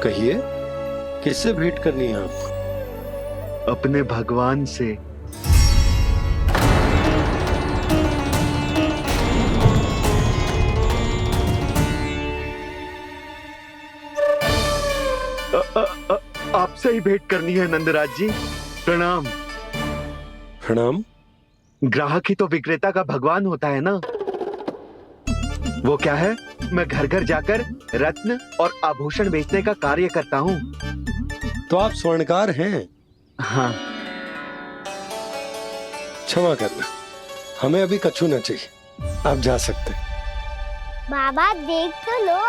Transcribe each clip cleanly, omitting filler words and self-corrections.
कहिए, किससे भेंट करनी है आपको? अपने भगवान से। आपसे ही भेंट करनी है नंदराज जी। प्रणाम। प्रणाम। ग्राहक ही तो विक्रेता का भगवान होता है ना। वो क्या है, मैं घर घर जाकर रत्न और आभूषण बेचने का कार्य करता हूँ। तो आप स्वर्णकार हैं? हाँ। क्षमा करना, हमें अभी कछु न चाहिए, आप जा सकते हैं। बाबा देख तो लो,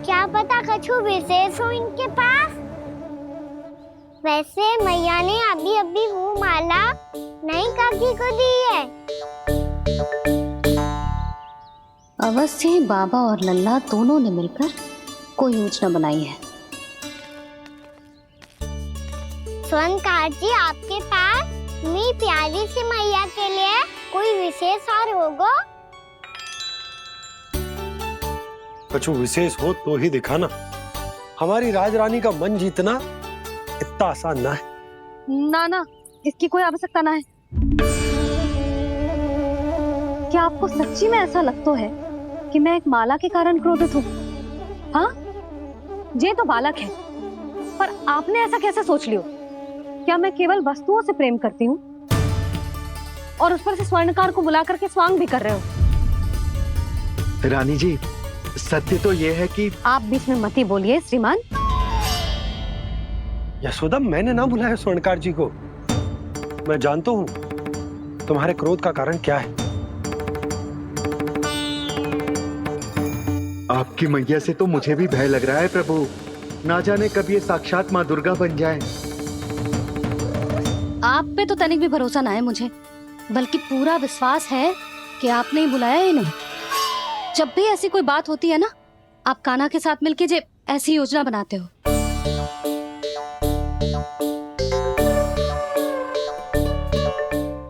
क्या पता कछु विशेष हो इनके पास। वैसे मैया ने अभी अभी वो माला नई काकी को दी है। अवश्य ही बाबा और लल्ला दोनों ने मिलकर कोई योजना बनाई है। स्वर्णकार जी, आपके पास मेरी प्यारी सी मैया के लिए कोई विशेष हार होगा? कछु विशेष हो तो ही दिखाना। हमारी राजरानी का मन जीतना इतना आसान ना है। ना ना, इसकी कोई आवश्यकता ना है। क्या आपको सच्ची में ऐसा लगता है कि मैं एक माला के कारण क्रोधित हूँ? हाँ, ये तो बालक है, पर आपने ऐसा कैसे सोच लियो? क्या मैं केवल वस्तुओं से प्रेम करती हूँ और उस पर से स्वर्णकार को बुला करके स्वांग भी कर रहे हो? रानी जी, सत्य तो ये है कि आप बीच में मत ही बोलिए श्रीमान। यशोदा, मैंने ना बुलाया स्वर्णकार जी को। मैं जानता हूँ तुम्हारे क्रोध का कारण क्या है। आपकी मैया से तो मुझे भी भय लग रहा है प्रभु। ना जाने कब ये साक्षात माँ दुर्गा बन जाए। आप पे तो तनिक भी भरोसा ना है मुझे, बल्कि पूरा विश्वास है कि आपने ही बुलाया ही नहीं। जब भी ऐसी कोई बात होती है ना, आप कान्हा के साथ मिलके जे ऐसी योजना बनाते हो।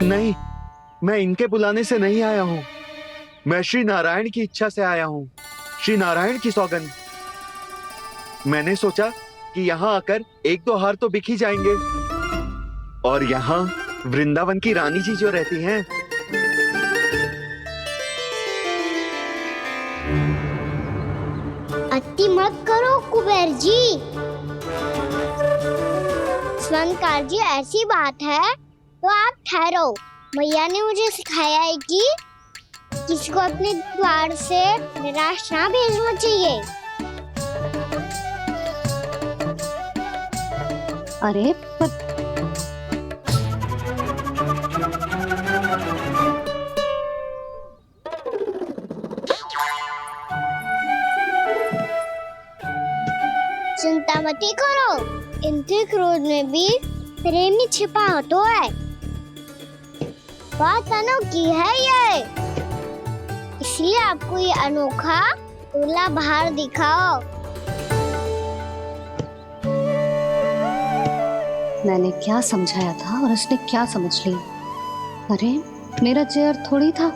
नहीं, मैं इनके बुलाने से नहीं आया हूँ। मैं श्री नारायण की इच्छा से आया हूँ। श्री नारायण की सौगंध। मैंने सोचा कि यहाँ आकर एक दो हार तो बिक ही जाएंगे। और यहाँ वृंदावन की रानी जी जो रहती हैं, अति मत करो कुबेर जी। स्वर्णकार जी, ऐसी बात है तो आप ठहरो। मैया ने मुझे सिखाया है कि किसी को अपने द्वार से निराश ना भेजना चाहिए। अरे पर चिंता मत करो, इनके क्रोध में भी प्रेम ही छिपा तो है। बात अनोखी है ये, इसलिए आपको ये अनोखा दूल्हा बाहर दिखाओ। मैंने क्या समझाया था और उसने क्या समझ लिया? अरे मेरा चेयर थोड़ी था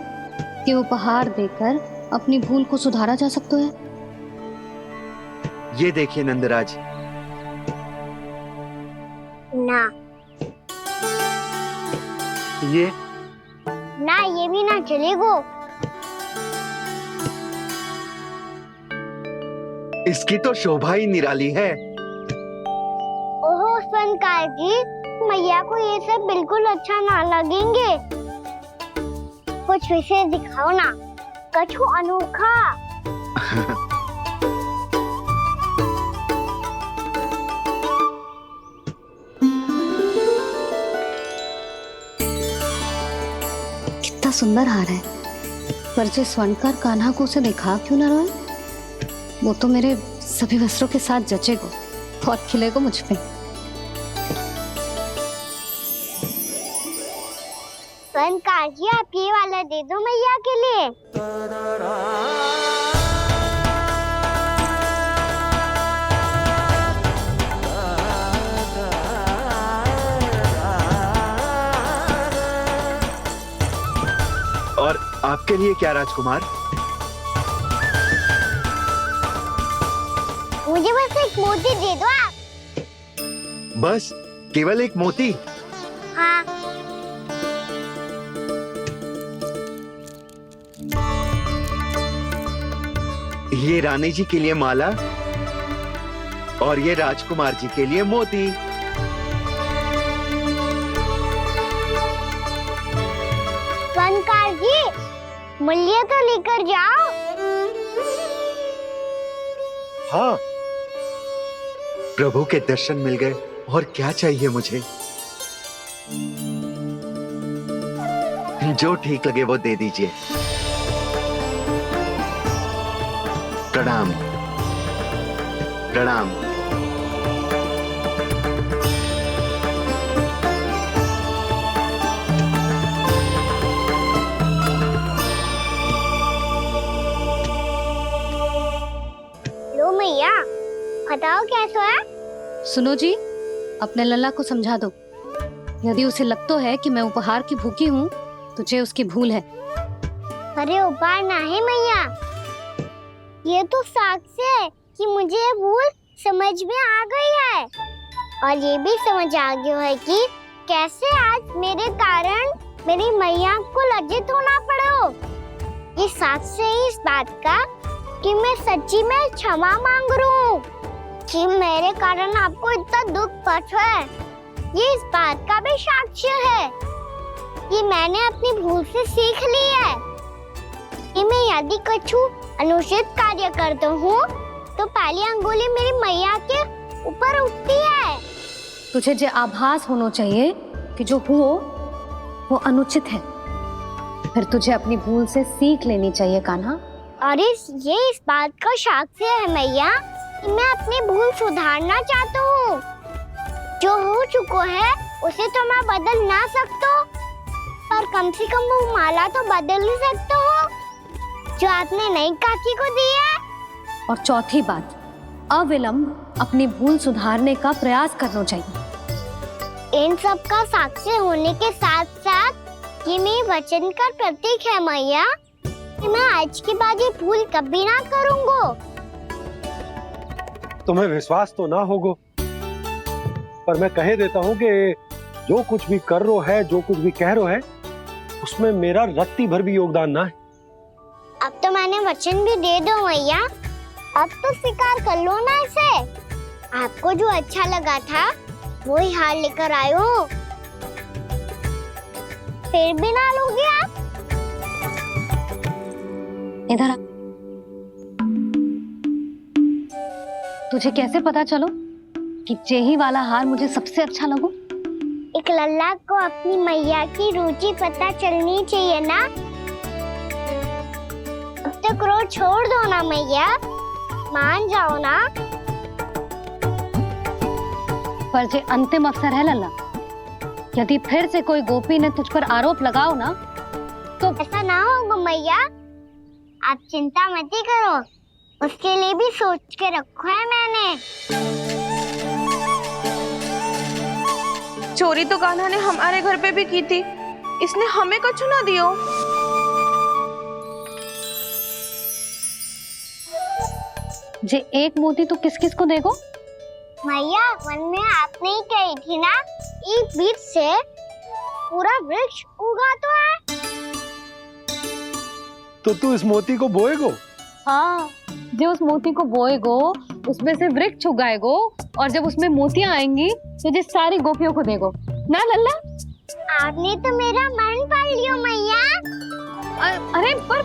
कि उपहार देकर अपनी भूल को सुधारा जा सकता है। ये देखिए नंदराज। ना ये ना, ये भी ना चलेगो। इसकी तो शोभा ही निराली है। ओहो स्वर्णकार जी, मैया को ये सब बिल्कुल अच्छा ना लगेंगे। कुछ विशेष दिखाओ ना, कछु अनोखा। कितना सुंदर हार है, पर जो स्वर्णकार कान्हा को उसे दिखा क्यों ना रोए? वो तो मेरे सभी वस्त्रों के साथ जचेगा, बहुत खिलेगा मुझ पे। स्वर्णकार जी, आप ये वाला दे दो मैया के लिए। और आपके लिए क्या राजकुमार? मुझे बस एक मोती दे दो आप। बस केवल एक मोती? हाँ। ये रानी जी के लिए माला और ये राजकुमार जी के लिए मोती। फनकार जी, मूल्य तो लेकर जाओ। हाँ, प्रभु के दर्शन मिल गए, और क्या चाहिए मुझे? जो ठीक लगे वो दे दीजिए। प्रणाम प्रणाम। लो मैया, बताओ कैसा है? सुनो जी, अपने लल्ला को समझा दो। यदि उसे लगता है कि मैं उपहार की भूखी हूँ, तो ये उसकी भूल है। अरे उपहार ना है मैया, ये तो साक्ष्य है कि मुझे ये भूल समझ में आ गई है, और ये भी समझ आ गया है कि कैसे आज मेरे कारण मेरी मैया को लज्जित होना पड़ो। ये साक्ष्य है इस बात का कि मैं सच्ची में क्षमा मांग रहा हूँ कि मेरे कारण आपको इतना दुख पहुंचा है। ये इस बात का भी साक्ष्य है कि मैंने अपनी भूल से सीख ली है कि मैं यदि कुछ अनुचित कार्य करता हूँ तो पहली अंगुली मेरी मैया के ऊपर उठती है। तुझे जो आभास होना चाहिए कि जो हुआ वो अनुचित है, फिर तुझे अपनी भूल से सीख लेनी चाहिए कान्हा। और ये इस बात का साक्ष्य है मैया कि मैं अपनी भूल सुधारना चाहता हूँ। जो हो चुका है उसे तो मैं बदल ना सकता, पर कम से कम वो माला तो बदल ही सकता हूँ जो आपने नई काकी को दी है। और चौथी बात, अविलंब अपनी भूल सुधारने का प्रयास करना चाहिए। इन सब का साक्ष्य होने के साथ साथ ये मेरे वचन का प्रतीक है मैया कि मैं आज के बाद ये भूल कभी ना करूँगा। तुम्हें विश्वास तो ना होगो, पर मैं कह देता हूँ कि जो कुछ भी कर रो है, जो कुछ भी कह रो है, उसमें मेरा रत्ती भर भी योगदान ना है। अब तो मैंने वचन भी दे दो मैया, अब तो स्वीकार कर लो ना इसे। आपको जो अच्छा लगा था वो ही हार लेकर आयो, फिर भी ना लोगे आप? इधर आ। तुझे कैसे पता चलो कि यही वाला हार मुझे सबसे अच्छा लगो? एक लल्ला को अपनी मैया की रुचि पता चलनी चाहिए ना। अब तो क्रोध छोड़ दो ना मैया, मान जाओ ना। पर जे अंतिम अवसर है लल्ला, यदि फिर से कोई गोपी ने तुझ पर आरोप लगाओ ना तो ऐसा ना होगा मैया, आप चिंता मत ही करो, उसके लिए भी सोच के रखा है मैंने। चोरी तो कान्हा ने हमारे घर पे भी की थी, इसने हमें कछु ना दियो। जे एक मोती तो किस किस को देगो? मैया, मन में आपने ही कही थी ना, एक बीज से पूरा वृक्ष उगा तो है। तो तू इस मोती को बोएगो? हाँ, जो उस मोती को बोएगो उसमें से वृक्ष उगाएगो, और जब उसमें मोतियां आएंगी तो जो सारी गोपियों को देगो ना लल्ला। आपने तो मेरा मन पढ़ लियो मैया। अरे पर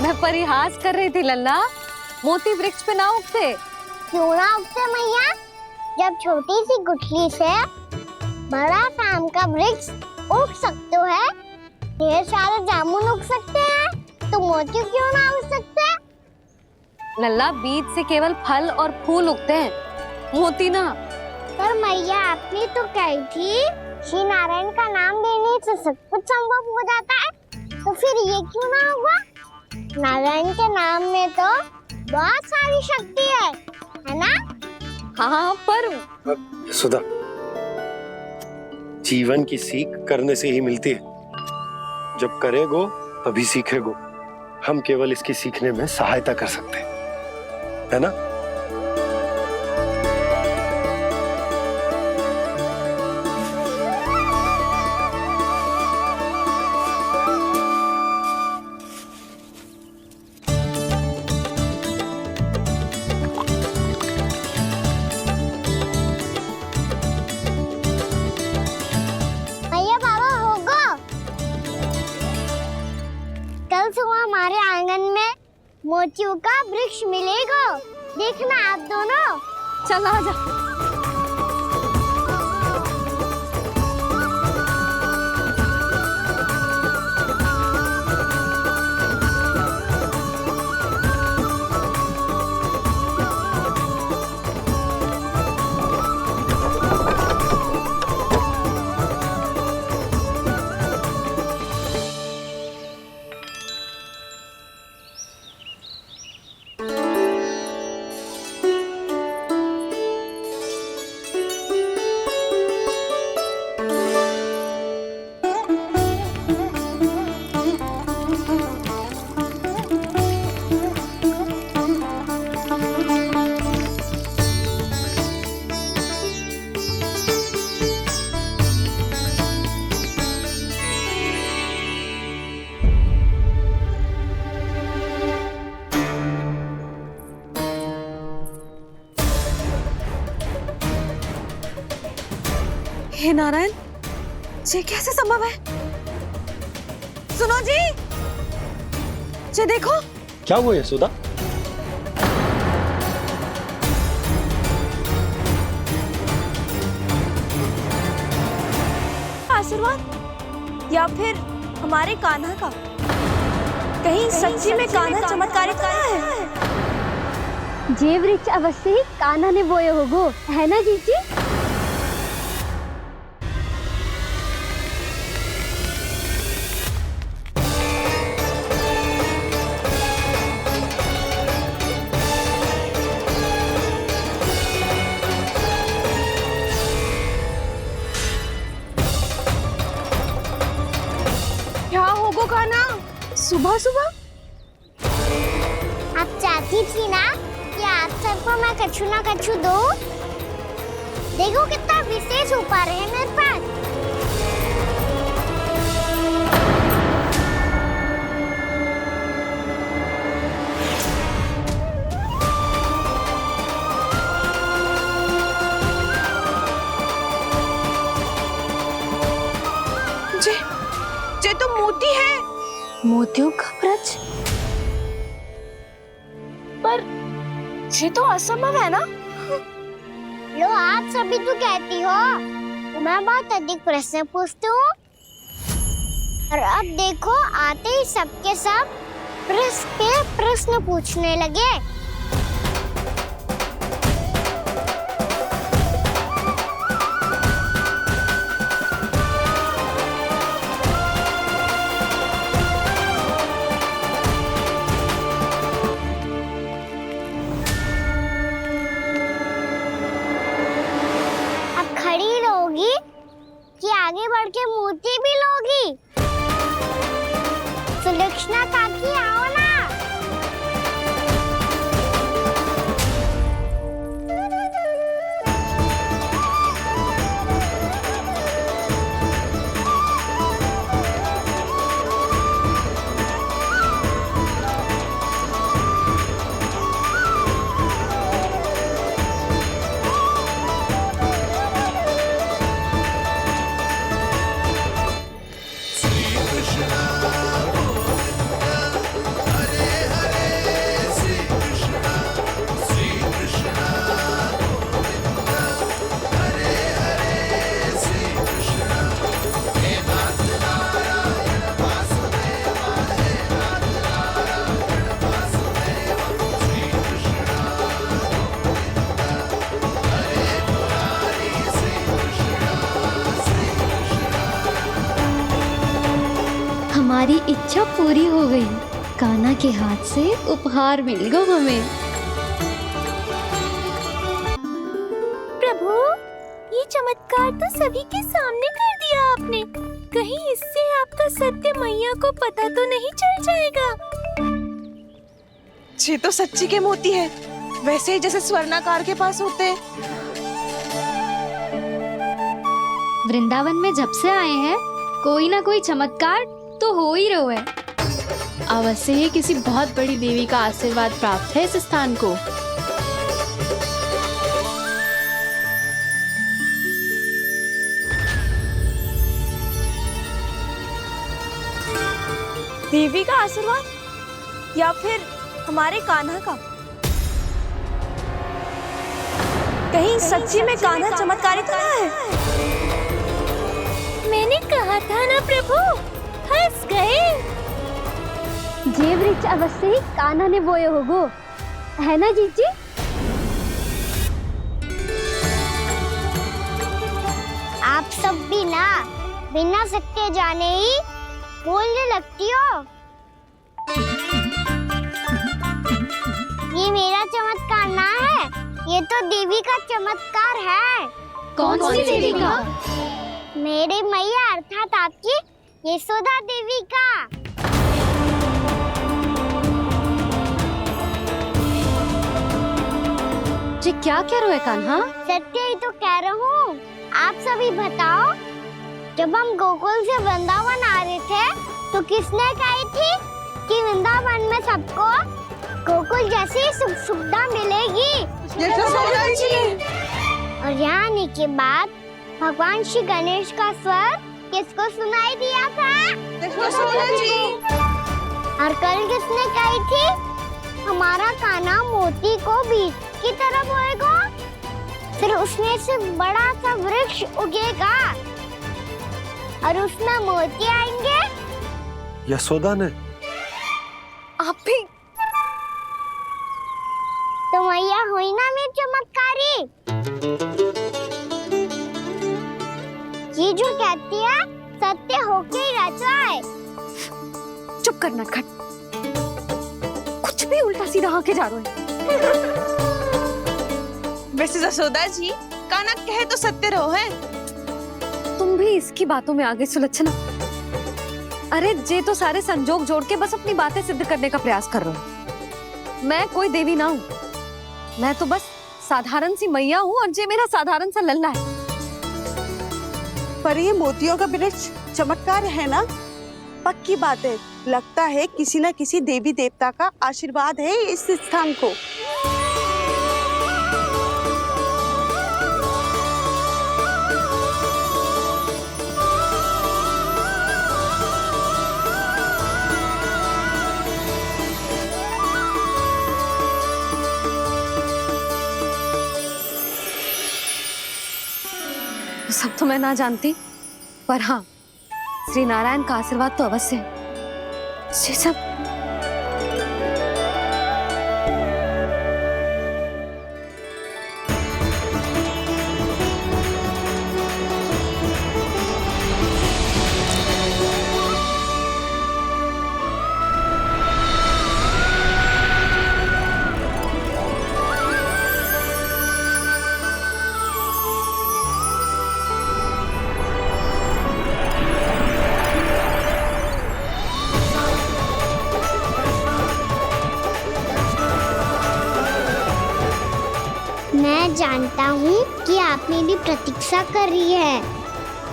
मैं परिहास कर रही थी लल्ला, मोती वृक्ष पे ना उगते। क्यों ना उगते मैया? जब छोटी सी गुठली से बड़ा आम का वृक्ष उग सकते है, ढेर सारे जामुन उग सकते हैं, तो मोती क्यों ना उग सकते? लल्ला, बीज से केवल फल और फूल उगते हैं, मोती ना। पर मैया आपने तो कही थी श्री नारायण का नाम लेने से सब कुछ संभव हो जाता है, तो फिर ये क्यों ना हुआ? नारायण के नाम में तो बहुत सारी शक्ति है ना? हाँ पर सुधा, जीवन की सीख करने से ही मिलती है। जब करेगो तभी सीखेगो। हम केवल इसकी सीखने में सहायता कर सकते हैं, है ना? भैया बाबा होगो, कल सुबह हमारे आंगन में मोतियों का वृक्ष मिलेगा। देखना आप दोनों। चल आ जा। हे नारायण, ये कैसे संभव है? सुनो जी, ये देखो। क्या हुआ यशोदा? आशीर्वाद या फिर हमारे कान्हा का? कहीं सच्ची में कान्हा चमत्कारिक तो है? जे वृक्ष अवश्य ही कान्हा ने बोए होगो, है ना जीजी? क्या होगो कान्हा सुबह सुबह? आप चाहती थी ना कि आज सबको मैं कछु ना कछु दो। देखो कितना विशेष उपहार है मेरे पास। ये तो मोती है। मोतियों का ब्रज? पर ये तो असंभव है ना? लो आप सभी तो कहती हो, मैं बहुत अधिक प्रश्न पूछती हूँ, और अब देखो आते ही सबके सब प्रश्न पे प्रश्न पूछने लगे। खड़ी लोगी कि आगे बढ़ के मोती भी लोगी? सुलक्षणा काकी आओ ना। हमारी इच्छा पूरी हो गई। कान्हा के हाथ से उपहार मिल गो हमें। प्रभु, ये चमत्कार तो सभी के सामने कर दिया आपने। कहीं इससे आपका सत्य मैया को पता तो नहीं चल जाएगा? ये तो सच्ची के मोती है, वैसे ही जैसे स्वर्णाकार के पास होते हैं। वृंदावन में जब से आए हैं कोई ना कोई चमत्कार तो हो ही रहो है। अवश्य ही किसी बहुत बड़ी देवी का आशीर्वाद प्राप्त है इस स्थान को। देवी का आशीर्वाद या फिर हमारे कान्हा का? कहीं सच्ची में कान्हा चमत्कारी तो ना है? मैंने कहा था ना प्रभु, फंस गए। जे वृक्ष अवश्य ही कान्हा ने बोए होगो, है ना जीजी? आप सब भी ना बिना सत्य जाने ही बोलने लगती हो। ये मेरा चमत्कार ना है, ये तो देवी का चमत्कार है। कौन सी देवी का? मेरे मैया अर्थात आपकी यशोदा देवी का। जी क्या कह रहे हो कान्हा? सत्य ही तो कह रहा हूँ। आप सभी बताओ, जब हम गोकुल से वृंदावन आ रहे थे तो किसने कही थी कि वृंदावन में सबको गोकुल जैसी सुख सुविधा मिलेगी? और यहाँ आने के बाद भगवान श्री गणेश का स्वर किसको सुनाई दिया था? और कल किसने कही थी हमारा कान्हा मोती को बीज की तरह बोएगा, फिर उसमें से बड़ा सा वृक्ष उगेगा और उसमें मोती आएंगे? यशोदा ने? आप भी? तो मैया हुई ना मेरी चमत्कारी। ये जो कहती है सत्य होके ही रहता है। चुप कर नटखट, कुछ भी उल्टा सीधा आके जा रहे हो। वैसे जसोदा जी, कान्हा कहे तो सत्य रहो है। तुम भी इसकी बातों में आगे सुलझना। अरे जे तो सारे संजोग जोड़ के बस अपनी बातें सिद्ध करने का प्रयास कर रहे हो। मैं कोई देवी ना हूँ, मैं तो बस साधारण सी मैया हूँ और जे मेरा साधारण सा लल्ला है। पर ये मोतियों का वृक्ष चमत्कार है ना? पक्की बात है, लगता है किसी न किसी देवी देवता का आशीर्वाद है इस स्थान को। सब तो मैं ना जानती, पर हाँ, श्री नारायण का आशीर्वाद तो अवश्य है। ये सब मैं जानता हूँ कि आप मेरी प्रतीक्षा कर रही है।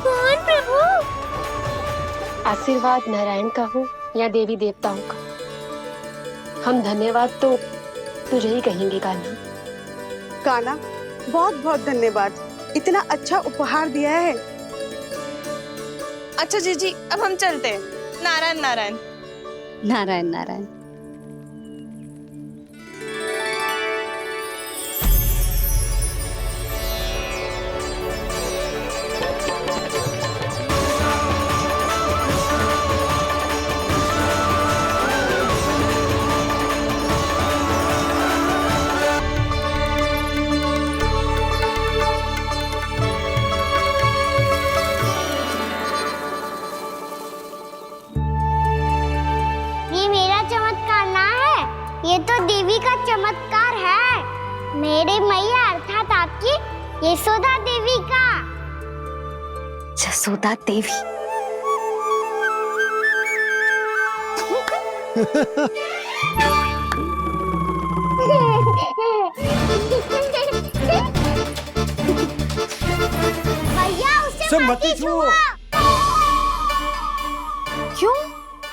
कौन प्रभु? आशीर्वाद नारायण का हो या देवी देवताओं का, हम धन्यवाद तो तुझे ही कहेंगे कान्हा। कान्हा, बहुत बहुत धन्यवाद, इतना अच्छा उपहार दिया है। अच्छा जीजी, अब हम चलते हैं। नारायण नारायण। नारायण नारायण। यशोदा देवी का। जसोदा देवी। भैया उसे सब मत मत छुओ। क्यों?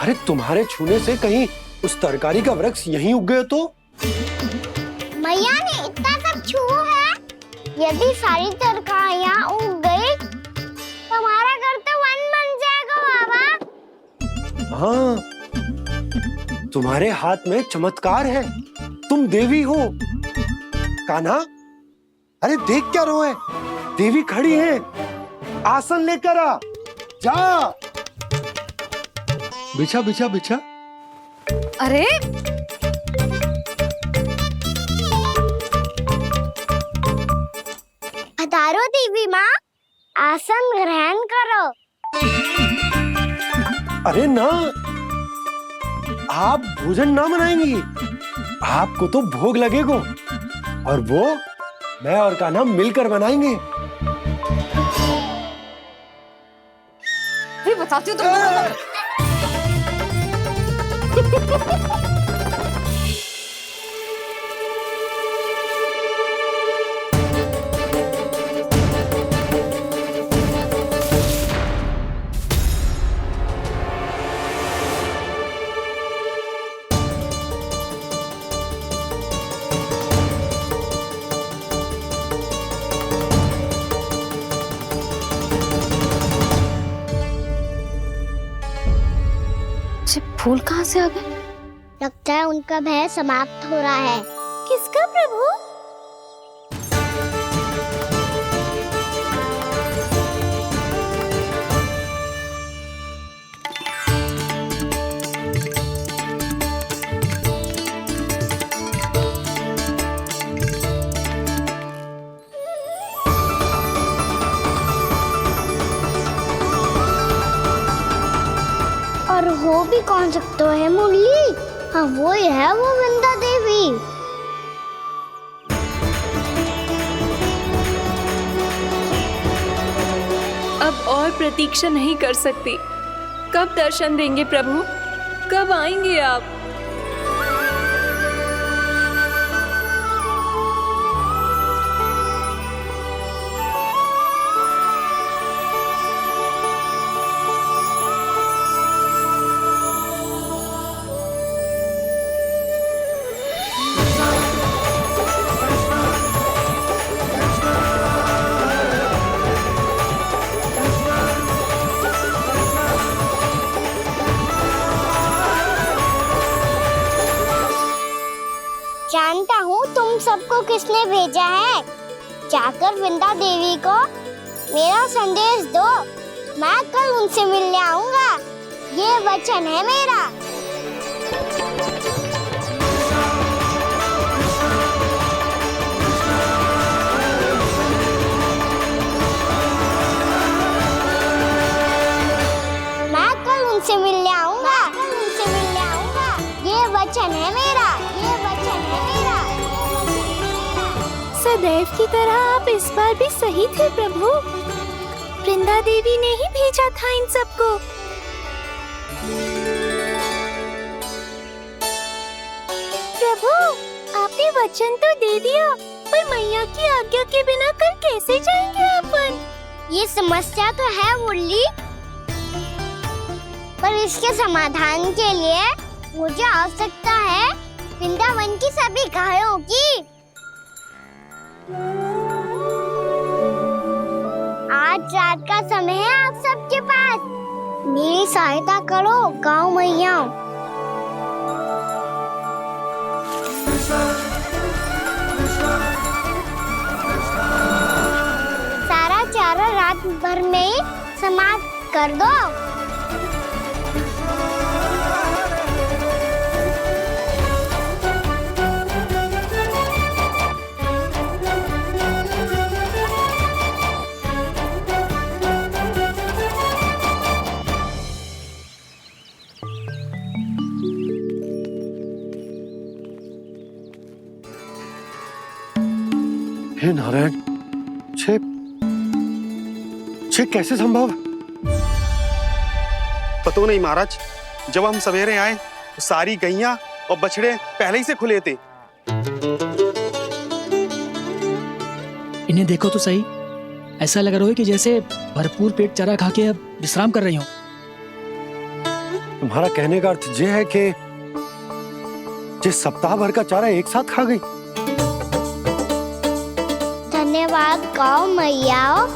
अरे तुम्हारे छूने से कहीं उस तरकारी का वृक्ष यहीं उग गए तो? मैया ने इतना सब छुआ है, यदि सारी तरकारियां उग गई तो हमारा घर तो वन बन जाएगा बाबा। हाँ, तुम्हारे हाथ में चमत्कार है, तुम देवी हो। कान्हा, अरे देख क्या रो है, देवी खड़ी है, आसन लेकर आ, जा। बिछा बिछा बिछा। अरे पधारो देवी माँ, आसन ग्रहण करो। अरे ना, आप भोजन ना बनाएंगी, आपको तो भोग लगेगा, और वो मैं और कान्हा मिलकर बनाएंगे। भी बताती हूँ तुमको। फूल कहाँ से आ गए? लगता है उनका भय समाप्त हो रहा है। किसका प्रभु? और हो भी कौन सकता है मुरली? हाँ वो ही है, वो वृंदा देवी। अब और प्रतीक्षा नहीं कर सकती। कब दर्शन देंगे प्रभु? कब आएंगे आप? जानता हूँ तुम सबको किसने भेजा है। जाकर वृंदा देवी को मेरा संदेश दो, मैं कल उनसे मिलने आऊंगा, ये वचन है मेरा। मैं कल उनसे मिलने आऊंगा, ये वचन है मेरा, ये वचन है मेरा। सदैव की तरह आप इस बार भी सही थे प्रभु। वृंदा देवी ने ही भेजा था इन सबको। प्रभु, आपने वचन तो दे दिया, पर मैया की आज्ञा के बिना कल कैसे जाएंगे अपन? ये समस्या तो है मुरली, पर इसके समाधान के लिए मुझे आवश्यकता है वृंदावन की सभी गायों की। आज रात का समय है आप सबके पास, मेरी सहायता करो गाँव मैया। सारा चारा रात भर में ही समाप्त कर दो। हे नारायण, छे कैसे संभव? पतो नहीं महाराज, जब हम सवेरे आए तो सारी गैया और बछड़े पहले ही से खुले थे। इन्हें देखो तो सही, ऐसा लग रहा है कि जैसे भरपूर पेट चारा खा के अब विश्राम कर रही हो। तुम्हारा कहने का अर्थ यह है कि जिस सप्ताह भर का चारा एक साथ खा गई। धन्यवाद गाओ मैया।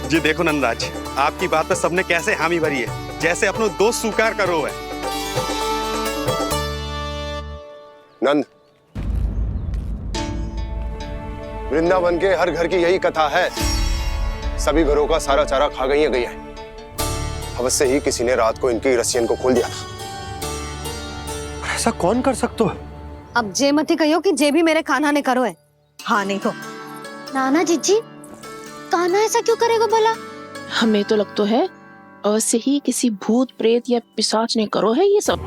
जी देखो नंदराज, आपकी बात पर सबने कैसे हामी भरी है, जैसे अपनो दोस्त स्वीकार करो है। नंद, वृंदावन के हर घर की यही कथा है। सभी घरों का सारा चारा खा गई है। अवश्य ही किसी ने रात को इनकी रस्सियन को खोल दिया था। ऐसा कौन कर सकता है? अब जे मत ही कहियो कि जे भी मेरे कान्हा ने करो है। हाँ नहीं तो नाना जीजी, कान्हा ऐसा क्यों करेगा भला? हमें तो लगता है अवश्य ही किसी भूत प्रेत या पिशाच ने करो है ये सब।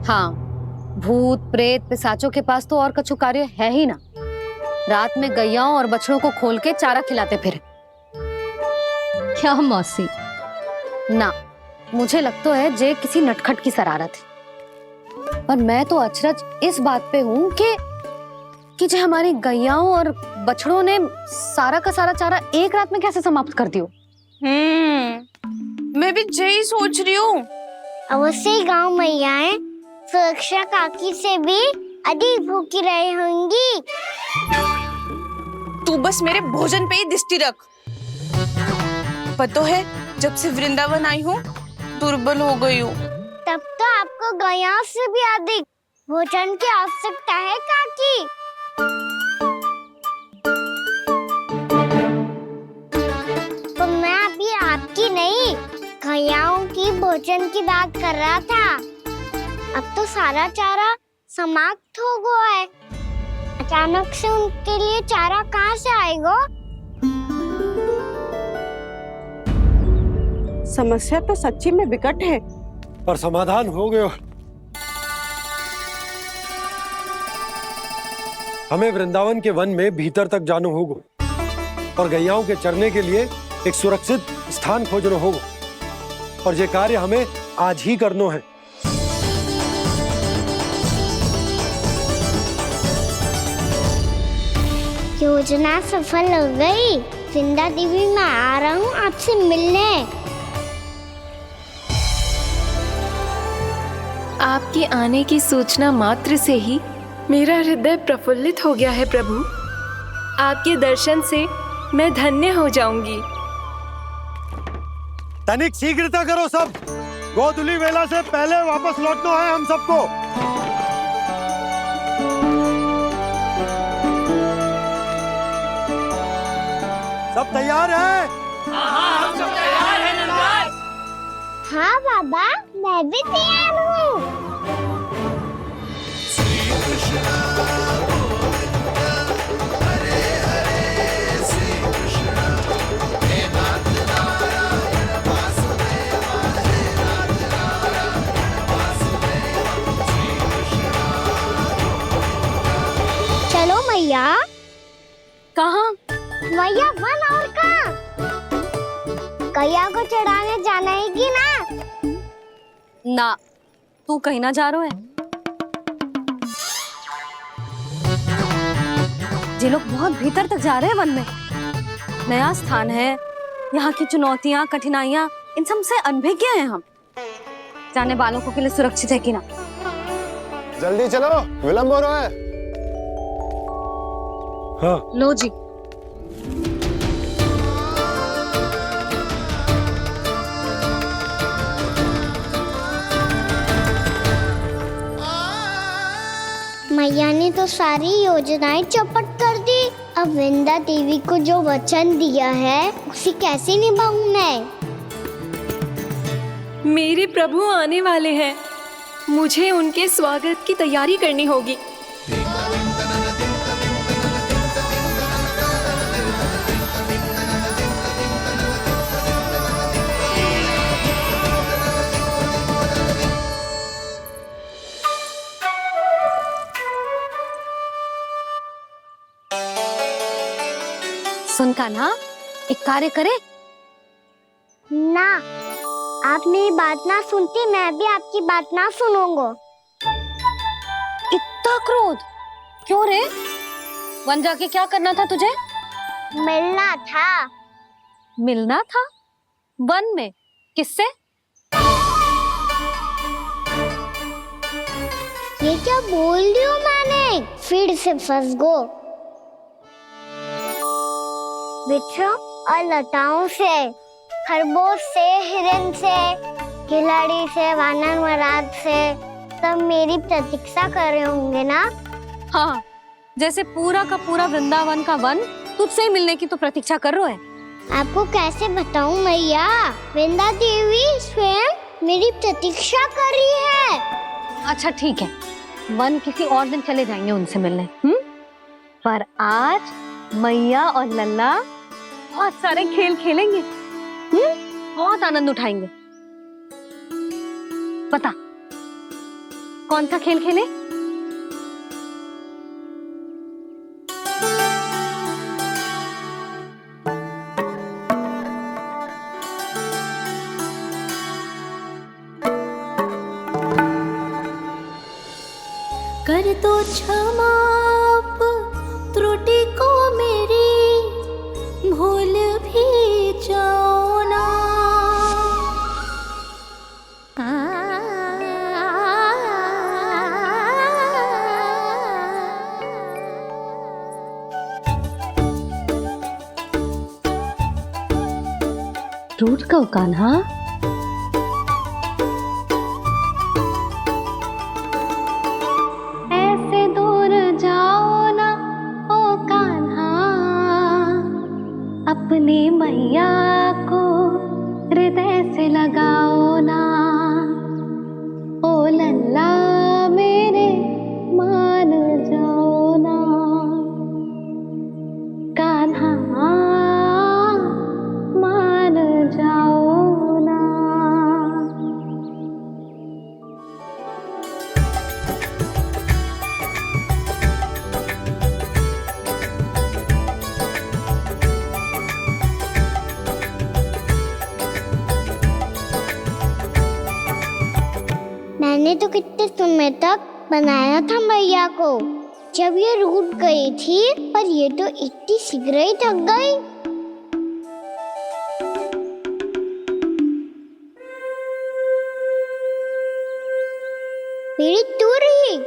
हाँ, भूत प्रेत पिशाचों के पास तो और कछु कार्य है ही ना। रात में गैयाओं और बछड़ों को खोल के चारा खिलाते फिर। क्या मौसी? ना, मुझे लगता है जे किसी नटखट की शरारत है। पर मैं तो अचरज इस बात पे हूँ कि जो हमारी गैयाओं और बछड़ों ने सारा का सारा चारा एक रात में कैसे समाप्त कर दियो। मैं भी यही सोच रही हूँ। अवश्य ही गाँव मैयाएं सुरक्षा काकी से भी अधिक भूखी रही होंगी। तू बस मेरे भोजन पे ही दृष्टि रख। पता है, जब से वृंदावन आई हूँ दुर्बल हो गई हूँ। तब तो आपको गैयाओं से भी अधिक भोजन की आवश्यकता है काकी। तो मैं अभी आपकी नहीं, गैयाओं की भोजन की बात कर रहा था। अब तो सारा चारा समाप्त हो गया है। अचानक से उनके लिए चारा कहाँ से आएगा? समस्या तो सच्ची में विकट है, पर समाधान हो गया। हमें वृंदावन के वन में भीतर तक जाना होगा और गैयाओं के चरने के लिए एक सुरक्षित स्थान खोजना होगा, और ये कार्य हमें आज ही करना है। योजना सफल हो गई। वृंदा देवी, मैं आ रहा हूँ आपसे मिलने। आपके आने की सूचना मात्र से ही मेरा हृदय प्रफुल्लित हो गया है प्रभु। आपके दर्शन से मैं धन्य हो जाऊंगी। तनिक शीघ्रता करो सब, गोधुली वेला से पहले वापस लौटना है हम सबको। सब तैयार है? हाँ बाबा, मैं भी तैयार हूँ। चलो मैया। कहाँ? मैया वन और कहाँ? गैया को चढ़ाने जाना है कि ना? ना, तू कहीं ना जा रहा है। ये लोग बहुत भीतर तक जा रहे हैं वन में। नया स्थान है, यहाँ की चुनौतियाँ कठिनाइयाँ इन सब से अनभिज्ञ हैं हम। जाने वालों को के लिए सुरक्षित है कि ना? जल्दी चलो, विलंब हो रहा है। हाँ। लो जी। मैया ने तो सारी योजनाएं चौपट कर दी। अब वृंदा देवी को जो वचन दिया है उसे कैसे निभाऊं मैं? मेरे प्रभु आने वाले हैं, मुझे उनके स्वागत की तैयारी करनी होगी। सुन कान्हा, एक कार्य करे ना, आप मेरी बात ना सुनती, मैं भी आपकी बात ना सुनूंगा। इतना क्रोध क्यों रे? वन जाके क्या करना था तुझे? मिलना था। मिलना था? वन में? किससे? ये क्या बोल रही हूँ मैंने? फिर से फंस गो। बिच्छू और लताओं से, खरगोश से, हिरन से, खिलाड़ी से, वानर महाराज से, सब मेरी प्रतीक्षा कर रहे होंगे ना? हाँ, जैसे पूरा का पूरा वृंदावन का वन तुझसे ही मिलने की तो प्रतीक्षा कर रहा है। आपको कैसे बताऊं मैया, वृंदा देवी स्वयं मेरी प्रतीक्षा कर रही है। अच्छा ठीक है, वन किसी और दिन चले जाएंगे उनसे मिलने, पर आज मैया और लल्ला बहुत सारे खेल खेलेंगे, बहुत आनंद उठाएंगे। पता कौन सा खेल खेले? कर दो क्षमा त्रुटि को मेरी, भूल भी जाओ ना। रूठ को कान्हा, ऐसे दूर जाओ ना ओ कान्हा, अपनी मैया को हृदय से लगाओ ना। ओ लल्ला मेरे मान जाओ ना, कान्हा मान जाओ ना। मैंने तो कितने समय तक बनाया था मैया को, जब ये रूठ गई थी, पर ये तो इतनी शीघ्र ही थक गई। मेरी दूर ही।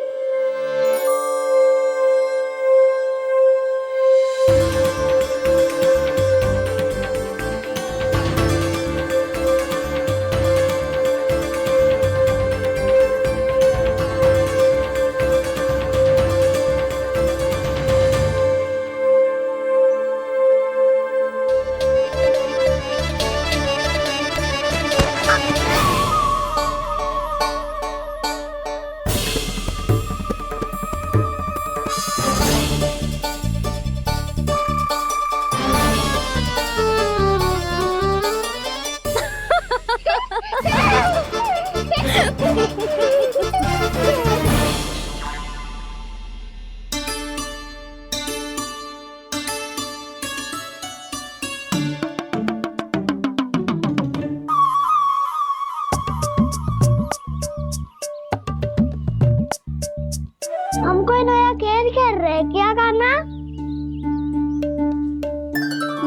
हम कोई नया खेल खेल रहे क्या करना?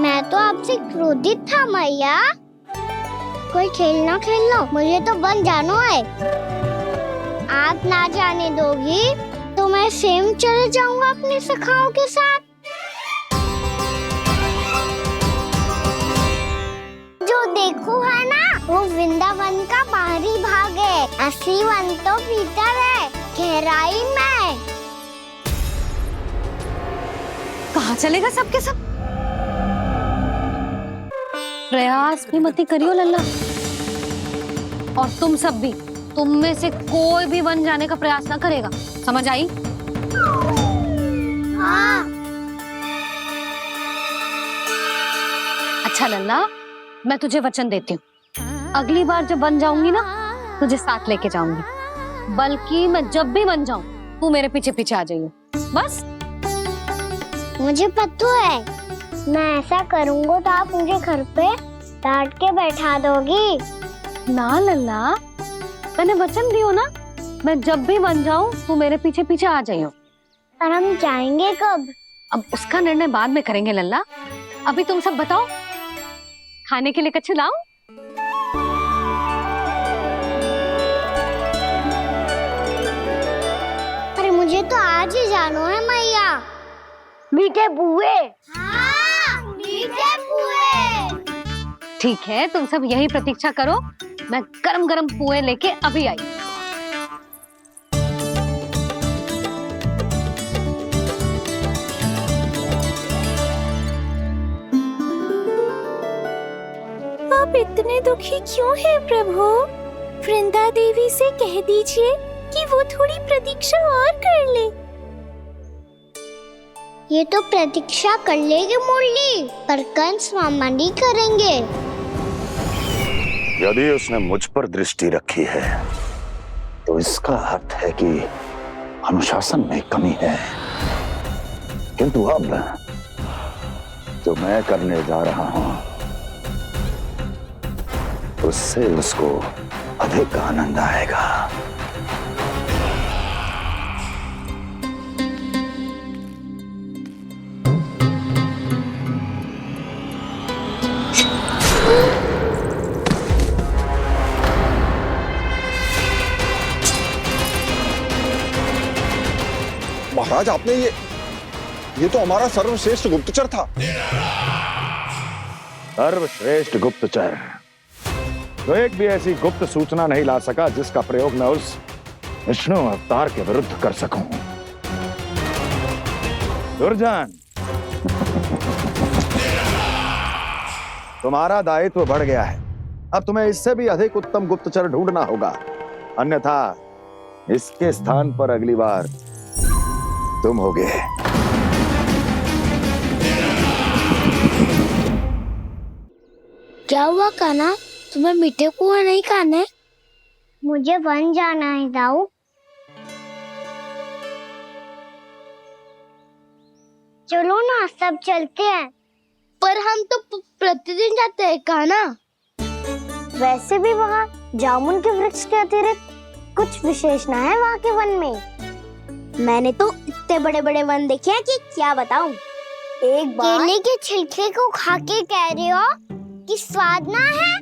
मैं तो आपसे क्रोधित था मैया। कोई खेलना खेल लो, मुझे तो बन जाना है। आप ना जाने दोगी तो मैं स्वयं चले जाऊंगा अपने सखाओं के साथ। जो देखो है ना, वो वृंदावन का बाहरी भाग है, असली वन तो भीतर है, गहराई में। कहाँ चलेगा सबके सब? प्रयास भी मत करियो लल्ला, और तुम सब भी, तुम में से कोई भी वन जाने का प्रयास ना करेगा, समझ आई? हाँ। अच्छा लल्ला, मैं तुझे वचन देती हूँ, अगली बार जब वन जाऊंगी ना, तुझे साथ लेके जाऊंगी। बल्कि मैं जब भी वन जाऊं, तू मेरे पीछे पीछे आ जाइए, बस। मुझे पता है मैं ऐसा करूँगा तो आप मुझे घर पे डांट के बैठा दोगी? ना लल्ला, मैंने वचन दियो ना, मैं जब भी बन जाऊं तो मेरे पीछे पीछे आ जाइयो। और हम जाएंगे कब? अब उसका निर्णय बाद में करेंगे लल्ला। अभी तुम सब बताओ, खाने के लिए कुछ लाऊं? अरे मुझे तो आज ही जाना है मैया। मीठे बुए। हाँ, मीठे बुए। ठीक है, तुम सब यही प्रतीक्षा करो, मैं गरम गरम पुए लेके अभी आई। आप इतने दुखी क्यों हैं प्रभु? वृंदा देवी से कह दीजिए कि वो थोड़ी प्रतीक्षा और कर ले। ये तो प्रतीक्षा कर लेगी मुरली, पर कंस मामा नहीं करेंगे। यदि उसने मुझ पर दृष्टि रखी है तो इसका अर्थ है कि अनुशासन में कमी है। किंतु अब जो मैं करने जा रहा हूं उससे उसको अधिक आनंद आएगा। महाराज, आपने ये तो हमारा सर्वश्रेष्ठ गुप्तचर था। सर्वश्रेष्ठ गुप्तचर तो एक भी ऐसी गुप्त सूचना नहीं ला सका जिसका प्रयोग मैं उस विष्णु अवतार के विरुद्ध कर सकूं। दुर्जन, तुम्हारा दायित्व बढ़ गया है। अब तुम्हें इससे भी अधिक उत्तम गुप्तचर ढूंढना होगा, अन्यथा इसके स्थान पर अगली बार तुम होगे। क्या हुआ कान्हा, तुम्हें मीठे पुआ नहीं खाने? मुझे वन जाना है दाऊ। चलो ना, सब चलते हैं। पर हम तो प्रतिदिन जाते हैं कान्हा। वैसे भी वहाँ जामुन के वृक्ष के अतिरिक्त कुछ विशेष ना है वहाँ के वन में। मैंने तो इतने बड़े बड़े वन देखे हैं कि क्या बताऊं। एक बार केले के छिलके को खा के कह रहे हो कि स्वाद ना है?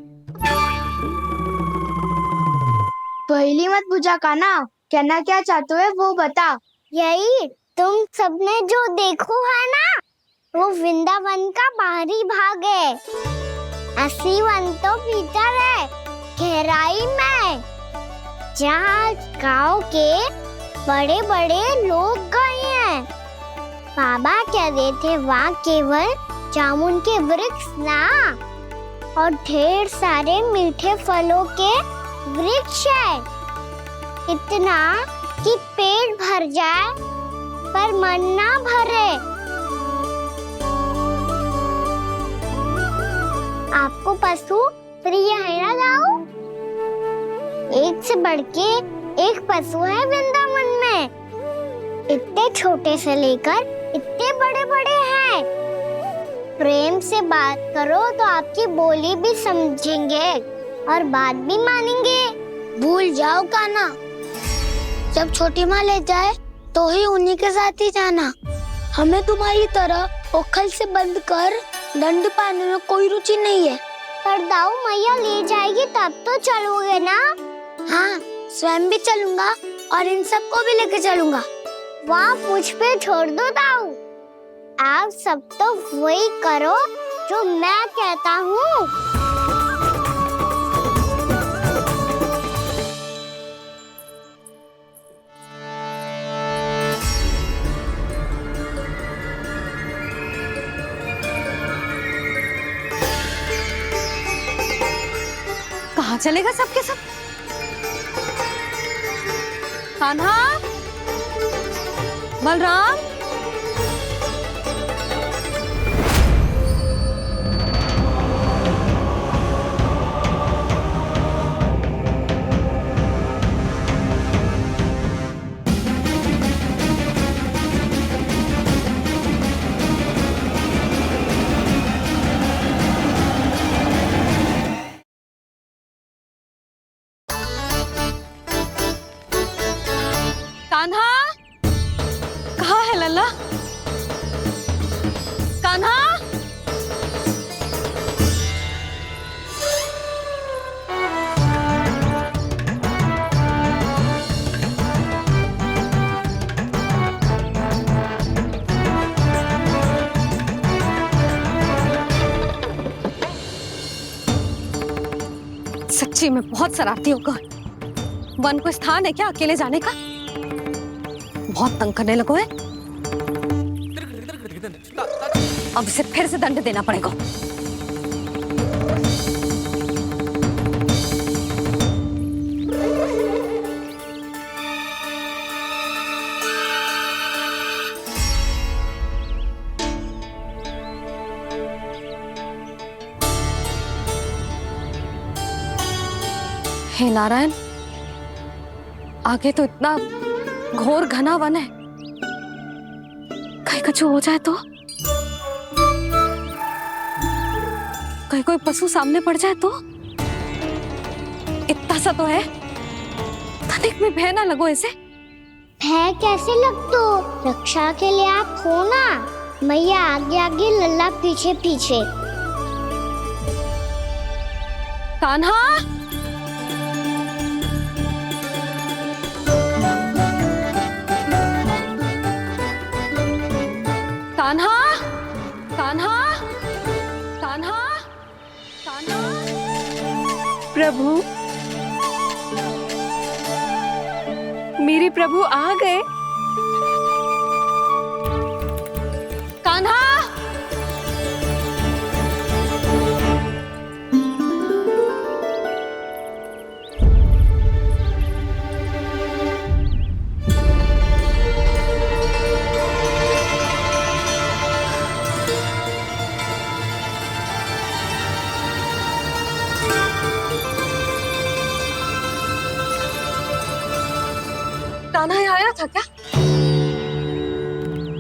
पहली मत पूछा कान्हा, कहना क्या चाहते हो वो बता। यही तुम सबने जो देखो है ना, वो वृंदावन का बाहरी भाग है। असली वन तो भीतर है, गहराई में, जहाँ गाँव के बड़े बड़े लोग गए हैं। बाबा कह रहे थे वहाँ केवल जामुन के वृक्ष ना, और ढेर सारे मीठे फलों के वृक्ष है। इतना कि पेट भर जाए पर मन ना भरे। आपको पशु प्रिय है ना दाऊ? एक से बढ़ के एक पशु है वृंदावन में। इतने छोटे से लेकर इतने बड़े बड़े हैं। प्रेम से बात करो तो आपकी बोली भी समझेंगे और बात भी मानेंगे। भूल जाओ कान्हा, जब छोटी माँ ले जाए तो ही उन्हीं के साथ ही जाना। हमें तुम्हारी तरह ओखल से बंद कर दंड पाने में कोई रुचि नहीं है। पर दाऊ मैया ले जाएगी तब तो चलोगे ना? हाँ, स्वयं भी चलूंगा और इन सबको भी लेके चलूंगा। वहाँ मुझ पे छोड़ दो दाऊ। आप सब तो वही करो जो मैं कहता हूँ। कहाँ चलेगा सबके सब? कान्हा, बलराम, कान्हा, कहाँ है लल्ला? कान्हा, सच्ची में बहुत शरारती होगा। वन को स्थान है क्या अकेले जाने का? बहुत तंग करने लगो है। अब इसे फिर से दंड देना पड़ेगा। हे नारायण, आगे तो इतना घोर घना वन है, कहीं कुछ हो जाए तो? कहीं कोई पशु सामने पड़ जाए तो? इतना सा तो है, तनिक में भय ना लगो इसे। भय कैसे लग तो? रक्षा के लिए आप हो ना। मैया आगे आगे, लल्ला पीछे पीछे। कान्हा, कान्हा, कान्हा, कान्हा, कान्हा। प्रभु, मेरे प्रभु आ गए। कान्हा, कान्हा यहाँ आया था क्या?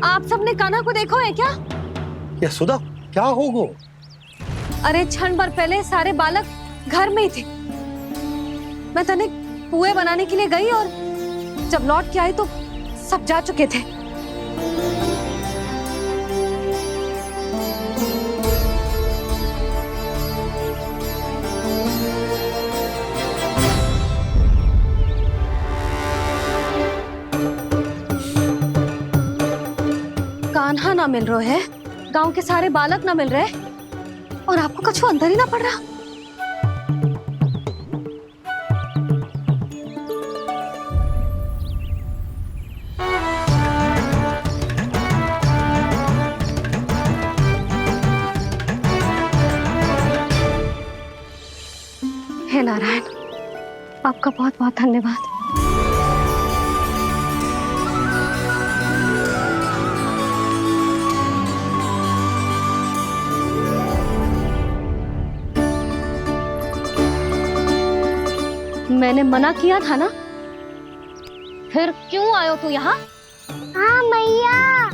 आप सबने कान्हा को देखो है क्या? यशोदा, क्या होगो? अरे क्षण भर पहले सारे बालक घर में ही थे। मैं तनिक पुए बनाने के लिए गई और जब लौट के आई तो सब जा चुके थे। कान्हा ना मिल रहे है, गांव के सारे बालक ना मिल रहे, और आपको कछु अंदर ही ना पड़ रहा। हे नारायण, आपका बहुत बहुत धन्यवाद। मैंने मना किया था ना, फिर क्यों आयो तू यहाँ? हाँ मैया,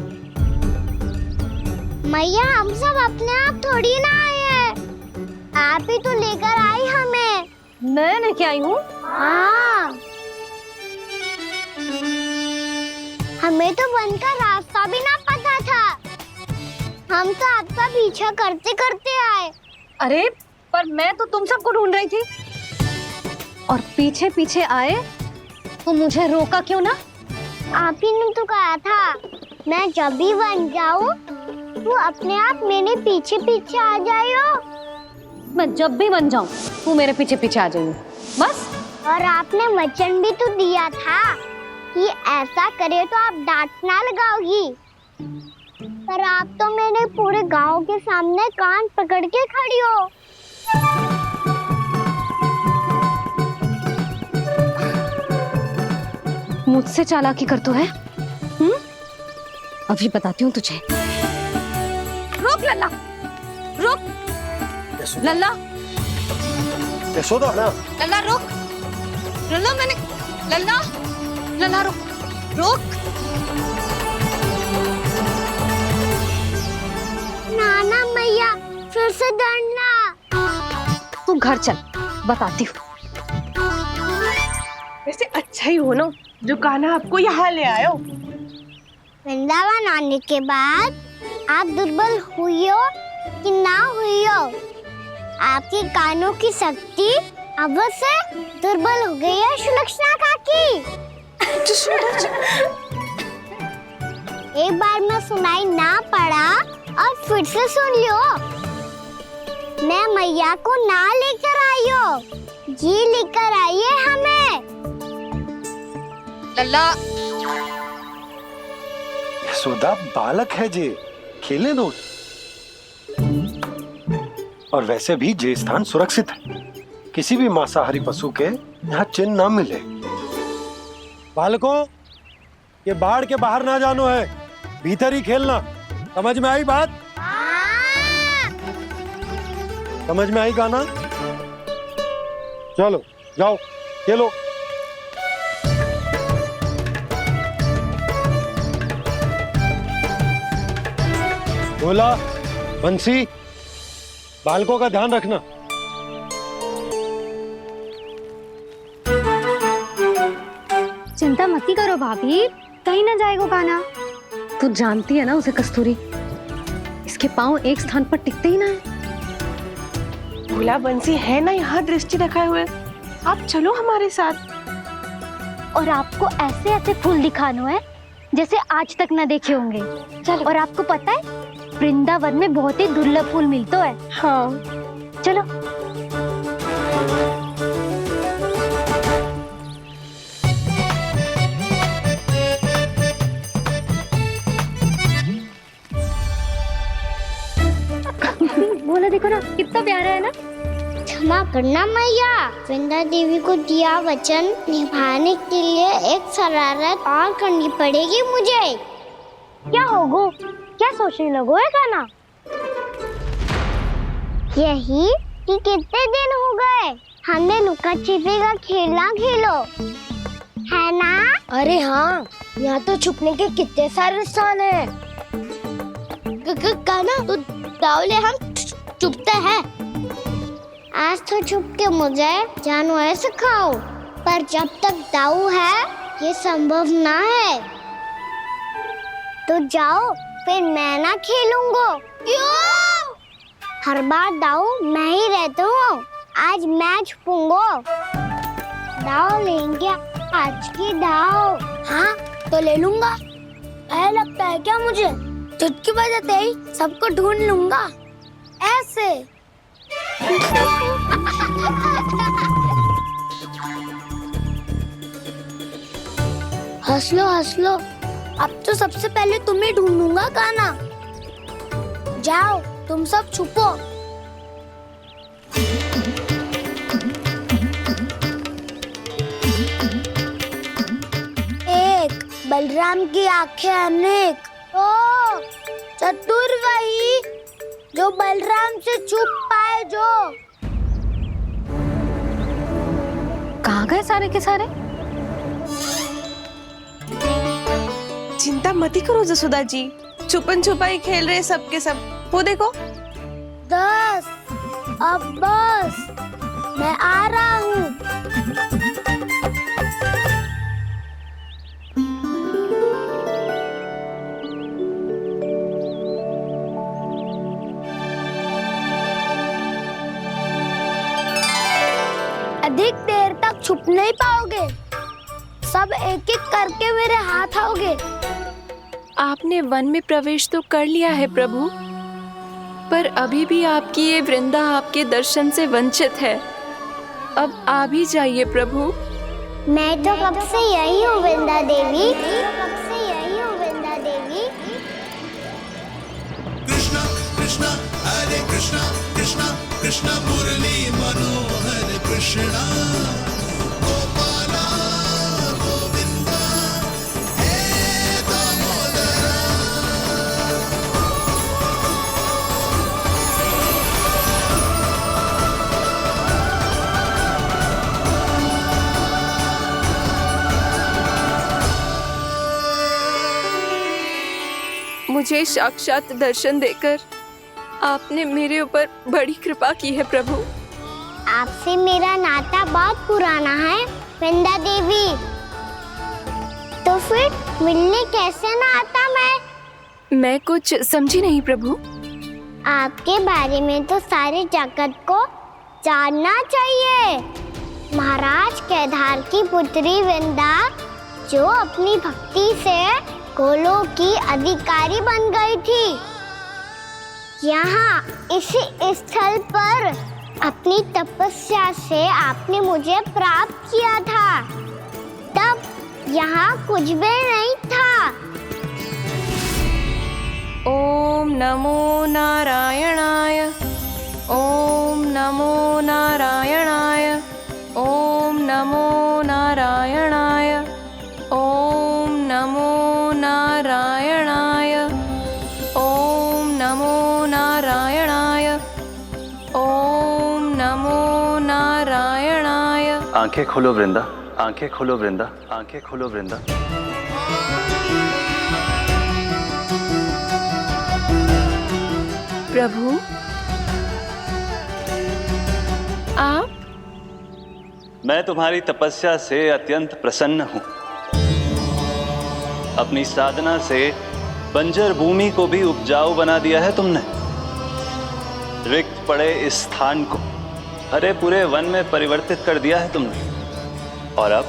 मैया हम सब अपने आप थोड़ी ना आए हैं, आप ही तो लेकर आई हमें। मैं लेके आई हूँ? हाँ, हमें तो वन का रास्ता भी ना पता था, हम तो आपका पीछा करते करते आए। अरे पर मैं तो तुम सबको ढूंढ रही थी, और पीछे पीछे आए तो मुझे रोका क्यों ना? आप ही ने तो कहा था मैं जब भी बन जाऊं तो अपने आप मेरे पीछे पीछे आ जाइयो। मैं जब भी बन जाऊं तू मेरे पीछे पीछे आ जाइयो, बस। और आपने वचन भी तो दिया था कि ऐसा करे तो आप डांट ना लगाओगी, पर आप तो मेरे पूरे गांव के सामने कान पकड़ के खड़ी हो। मुझसे चालाकी कर तो है? अभी बताती हूँ तुझे। रोक लल्ला, रोक लल्ला, यशोदा ना। लल्ला रोक, लल्ला मैंने, लल्ला, लल्ला रोक, रोक। नाना मैया फिर से डरना। तू घर चल, बताती हूँ। वैसे अच्छा ही हो ना जो कान्हा आपको यहाँ ले आयो। वृंदावन आने के बाद आप दुर्बल हुई हो कि ना हुई हो, आपके कानों की शक्ति अवश्य दुर्बल हो गई है सुलक्षणा काकी। एक बार में सुनाई ना पड़ा और फिर से सुन लियो। मैं मैया को ना लेकर आई हो, जी लेकर आई है हमें। लल्ला यशोदा बालक है जे, खेले दो। और वैसे भी जे स्थान सुरक्षित है, किसी भी मांसाहारी पशु के यहाँ चिन्ह ना मिले। बालकों, ये बाढ़ के बाहर ना जानो है, भीतर ही खेलना। समझ में आई बात? समझ में आई गाना? चलो जाओ खेलो। बोला बंसी, बालकों का ध्यान रखना। चिंता मत करो भाभी, कहीं ना जाएगा कान्हा। तू जानती है ना उसे कस्तूरी, इसके पांव एक स्थान पर टिकते ही ना है। भोला बंसी है ना यहाँ दृष्टि रखाए हुए, आप चलो हमारे साथ। और आपको ऐसे ऐसे फूल दिखानो है जैसे आज तक न देखे होंगे। चलो। और आपको पता है वृंदावन में बहुत ही दुर्लभ फूल मिलते हैं। हाँ चलो। बोला देखो ना कितना प्यारा है ना। क्षमा करना मैया, वृंदा देवी को दिया वचन निभाने के लिए एक शरारत और करनी पड़ेगी मुझे। क्या होगो? क्या सोचने लगो है कान्हा? यही कि कितने दिन हो गए हमने लुका छिपी का खेलना खेलो, है ना? अरे हाँ, यहाँ तो छुपने के कितने सारे स्थान है। कान्हा तो दावले हम छुपते हैं। आज तो छुप के मुझे जानवर सिखाओ, पर जब तक दाऊ है ये संभव ना है। तो जाओ, फिर मैं ना खेलूंगा। क्यों? हर बार दाऊ मैं ही रहता हूँ, आज मैं छुपूंगा। दाऊ लेंगे आज की दाऊ। हाँ तो ले लूंगा। ऐसा लगता है क्या मुझे? चुटकी बजाते ही सबको ढूंढ लूंगा ऐसे। हंस लो, अब तो सबसे पहले तुम्हें ढूंढूंगा कान्हा। जाओ तुम सब छुपो। एक बलराम की आंखें अनेक, ओ चतुर वही जो बलराम से छुप पाए। जो कहाँ गए सारे के सारे? चिंता मत करो जसोदा जी, छुपन छुपाई खेल रहे सब के सब। वो देखो 10, अब बस, मैं आ रहा हूँ। अधिक देर तक छुप नहीं पाओगे, सब एक एक करके मेरे हाथ आओगे। आपने वन में प्रवेश तो कर लिया है प्रभु, पर अभी भी आपकी ये वृंदा आपके दर्शन से वंचित है। अब आ भी जाइए प्रभु। मैं तो कब से यही हूँ वृंदा देवी, कब से यही हूँ वृंदा देवी। कृष्णा कृष्णा हरे कृष्णा, कृष्णा कृष्णा मुरली मनोहर कृष्णा, गोपाला गोविंदा हे दामोदरा। मुझे साक्षात दर्शन देकर आपने मेरे ऊपर बड़ी कृपा की है प्रभु। आपसे मेरा नाता बहुत पुराना है वृंदा देवी। तो फिर मिलने कैसे ना आता मैं कुछ समझी नहीं प्रभु। आपके बारे में तो सारे जगत को जानना चाहिए। महाराज केदार की पुत्री वृंदा जो अपनी भक्ति से गोलोक की अधिकारी बन गई थी, यहाँ इसी स्थल पर अपनी तपस्या से आपने मुझे प्राप्त किया था। तब यहाँ कुछ भी नहीं था। ओम नमो नारायणाय, ओम नमो नारायणाय, ओम नमो नारायणाय, ओम नमो नारायणाय, ओम नमो नारायणाय, ओम नमो नारायणाय। आंखें खोलो वृंदा, आंखें खोलो वृंदा, आंखें खोलो वृंदा। प्रभु आप? मैं तुम्हारी तपस्या से अत्यंत प्रसन्न हूं। अपनी साधना से बंजर भूमि को भी उपजाऊ बना दिया है तुमने। रिक्त पड़े इस स्थान को हरे पूरे वन में परिवर्तित कर दिया है तुमने। और अब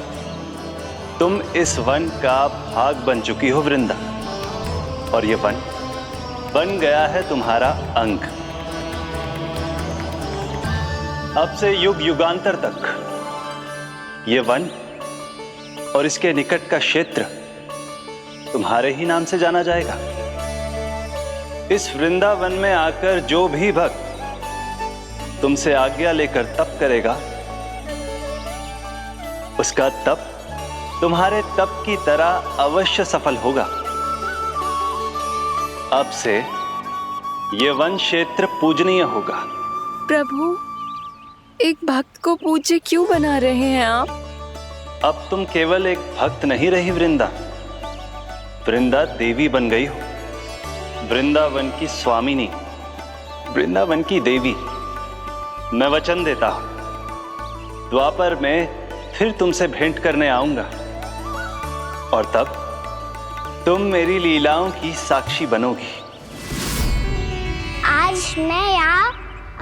तुम इस वन का भाग बन चुकी हो वृंदा। और ये वन बन गया है तुम्हारा अंग। अब से युग युगांतर तक ये वन और इसके निकट का क्षेत्र तुम्हारे ही नाम से जाना जाएगा। इस वृंदावन में आकर जो भी भक्त तुमसे आज्ञा लेकर तप करेगा, उसका तप तुम्हारे तप की तरह अवश्य सफल होगा। अब से ये वन क्षेत्र पूजनीय होगा। प्रभु एक भक्त को पूज्य क्यों बना रहे हैं आप? अब तुम केवल एक भक्त नहीं रही वृंदा, वृंदा देवी बन गई हो। वृंदावन की स्वामिनी, वृंदावन की देवी। मैं वचन देता हूं, द्वापर में फिर तुमसे भेंट करने आऊंगा और तब तुम मेरी लीलाओं की साक्षी बनोगी। आज मैं यहाँ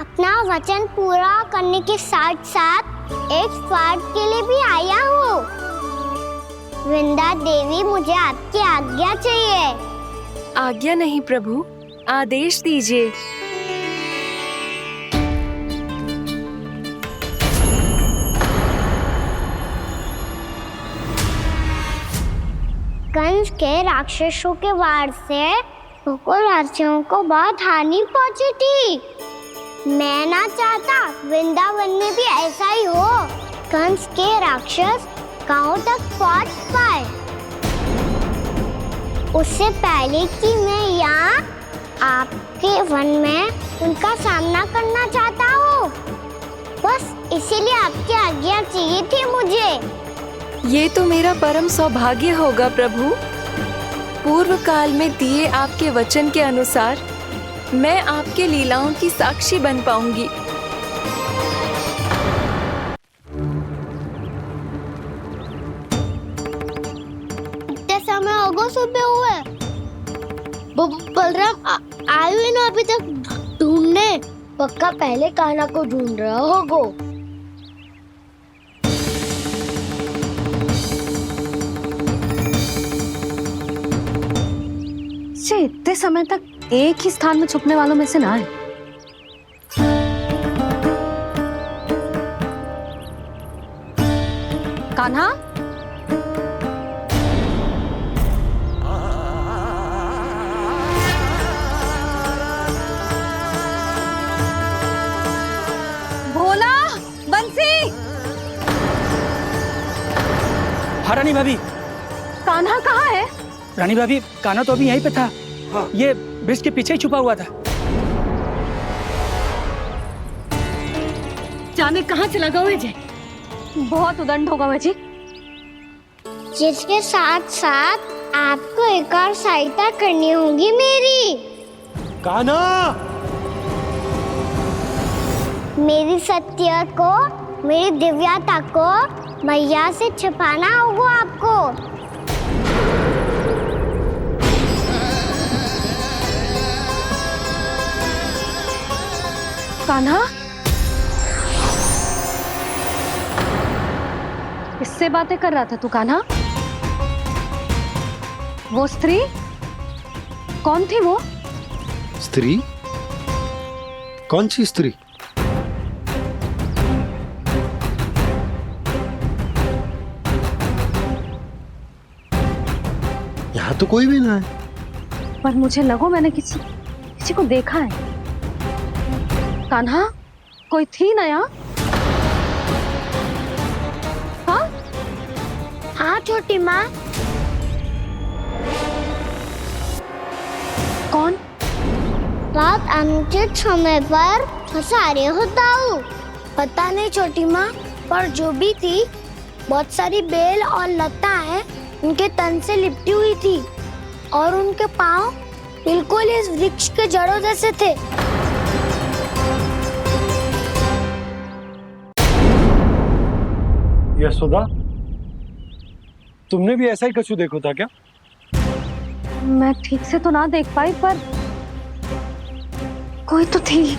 अपना वचन पूरा करने के साथ साथ एक स्वार्थ के लिए भी आया हूँ। वृंदा देवी, मुझे आपकी आज्ञा चाहिए। आज्ञा नहीं प्रभु, आदेश दीजिए। कंस के राक्षसों के वार से गोकुलवासियों को बहुत हानि पहुंची थी। मैं ना चाहता वृंदावन में भी ऐसा ही हो। कंस के राक्षस गांव तक पहुंच पाए, उससे पहले कि मैं यहाँ आपके वन में उनका सामना करना चाहता हूँ। बस इसीलिए आपकी आज्ञा चाहिए थी मुझे। ये तो मेरा परम सौभाग्य होगा प्रभु। पूर्व काल में दिए आपके वचन के अनुसार मैं आपके लीलाओं की साक्षी बन पाऊंगी। इतने समय होगा सुबह हुए। बलराम आए हुए ना अभी तक ढूंढने। पक्का पहले कान्हा को ढूंढ रहा होगा। इतने समय तक एक ही स्थान में छुपने वालों में से ना है। कान्हा, भोला, बंसी। हाँ रानी भाभी। कान्हा कहाँ है? रानी भाभी, कान्हा तो अभी यहीं पे था। हाँ। ये ब्रिज के पीछे ही छुपा हुआ था। जाने कहाँ चला गया है? बहुत उदंड होगा वह जी। जिसके साथ साथ आपको एक और सहायता करनी होगी मेरी। कान्हा, मेरी सत्य को, मेरी दिव्यता को मैया से छिपाना होगा आपको। कान्हा, किससे बातें कर रहा था तू कान्हा? वो स्त्री कौन थी? वो स्त्री? कौन सी स्त्री? यहाँ तो कोई भी ना है। पर मुझे लगो मैंने किसी को देखा है। कान्हा, कोई थी ना यहाँ? हाँ हाँ छोटी माँ। कौन? रात अनुचित समय पर फंसा रहे हो दाऊ। पता नहीं छोटी माँ, पर जो भी थी बहुत सारी बेल और लता है उनके तन से लिपटी हुई थी और उनके पाँव बिल्कुल इस वृक्ष के जड़ों जैसे थे। यशोदा, तुमने भी ऐसा ही कछु देखो था क्या? मैं ठीक से तो ना देख पाई, पर कोई तो थी।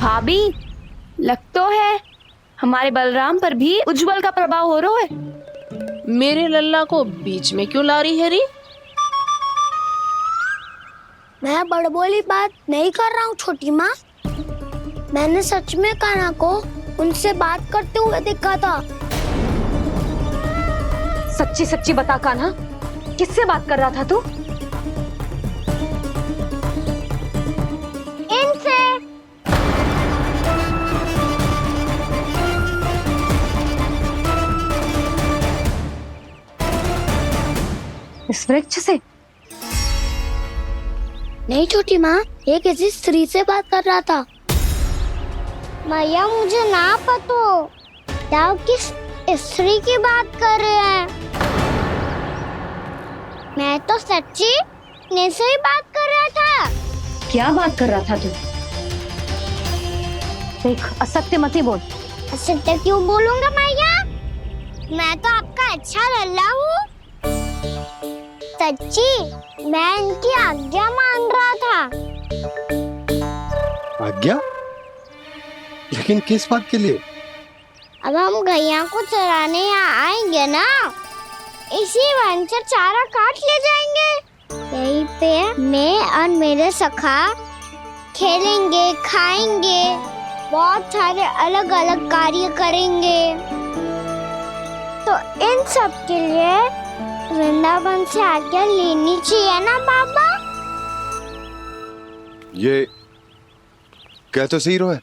भाभी, लग तो है हमारे बलराम पर भी उज्जवल का प्रभाव हो रहा है। मेरे लल्ला को बीच में क्यों ला रही है री? मैं बड़बोली बात नहीं कर रहा हूँ छोटी माँ। मैंने सच में कान्हा को उनसे बात करते हुए देखा था। सच्ची सच्ची बता कान्हा, किससे बात कर रहा था तू? इनसे। इस वृक्ष से? नहीं छोटी माँ, ये किसी स्त्री से बात कर रहा था। मैया मुझे ना पतो क्या किस स्त्री की बात कर रहे हैं। मैं तो सच्ची ने से ही बात कर रहा था। क्या बात कर रहा था तू? देख, असत्य मत ही बोल। असत्य क्यों बोलूंगा मैया? मैं तो आपका अच्छा लल्ला हूँ। सच्ची मैं इनकी आज्ञा मान रहा था। आज्ञा? लेकिन किस बात के लिए? अब हम गैया को चराने यहाँ आएंगे ना, इसी वन से चारा काट ले जाएंगे। यहीं पे मैं और मेरे सखा खेलेंगे, खाएंगे, बहुत सारे अलग अलग कार्य करेंगे। तो इन सब के लिए वृंदावन से आज्ञा लेनी चाहिए ना बाबा? ये क्या तो सही रो है।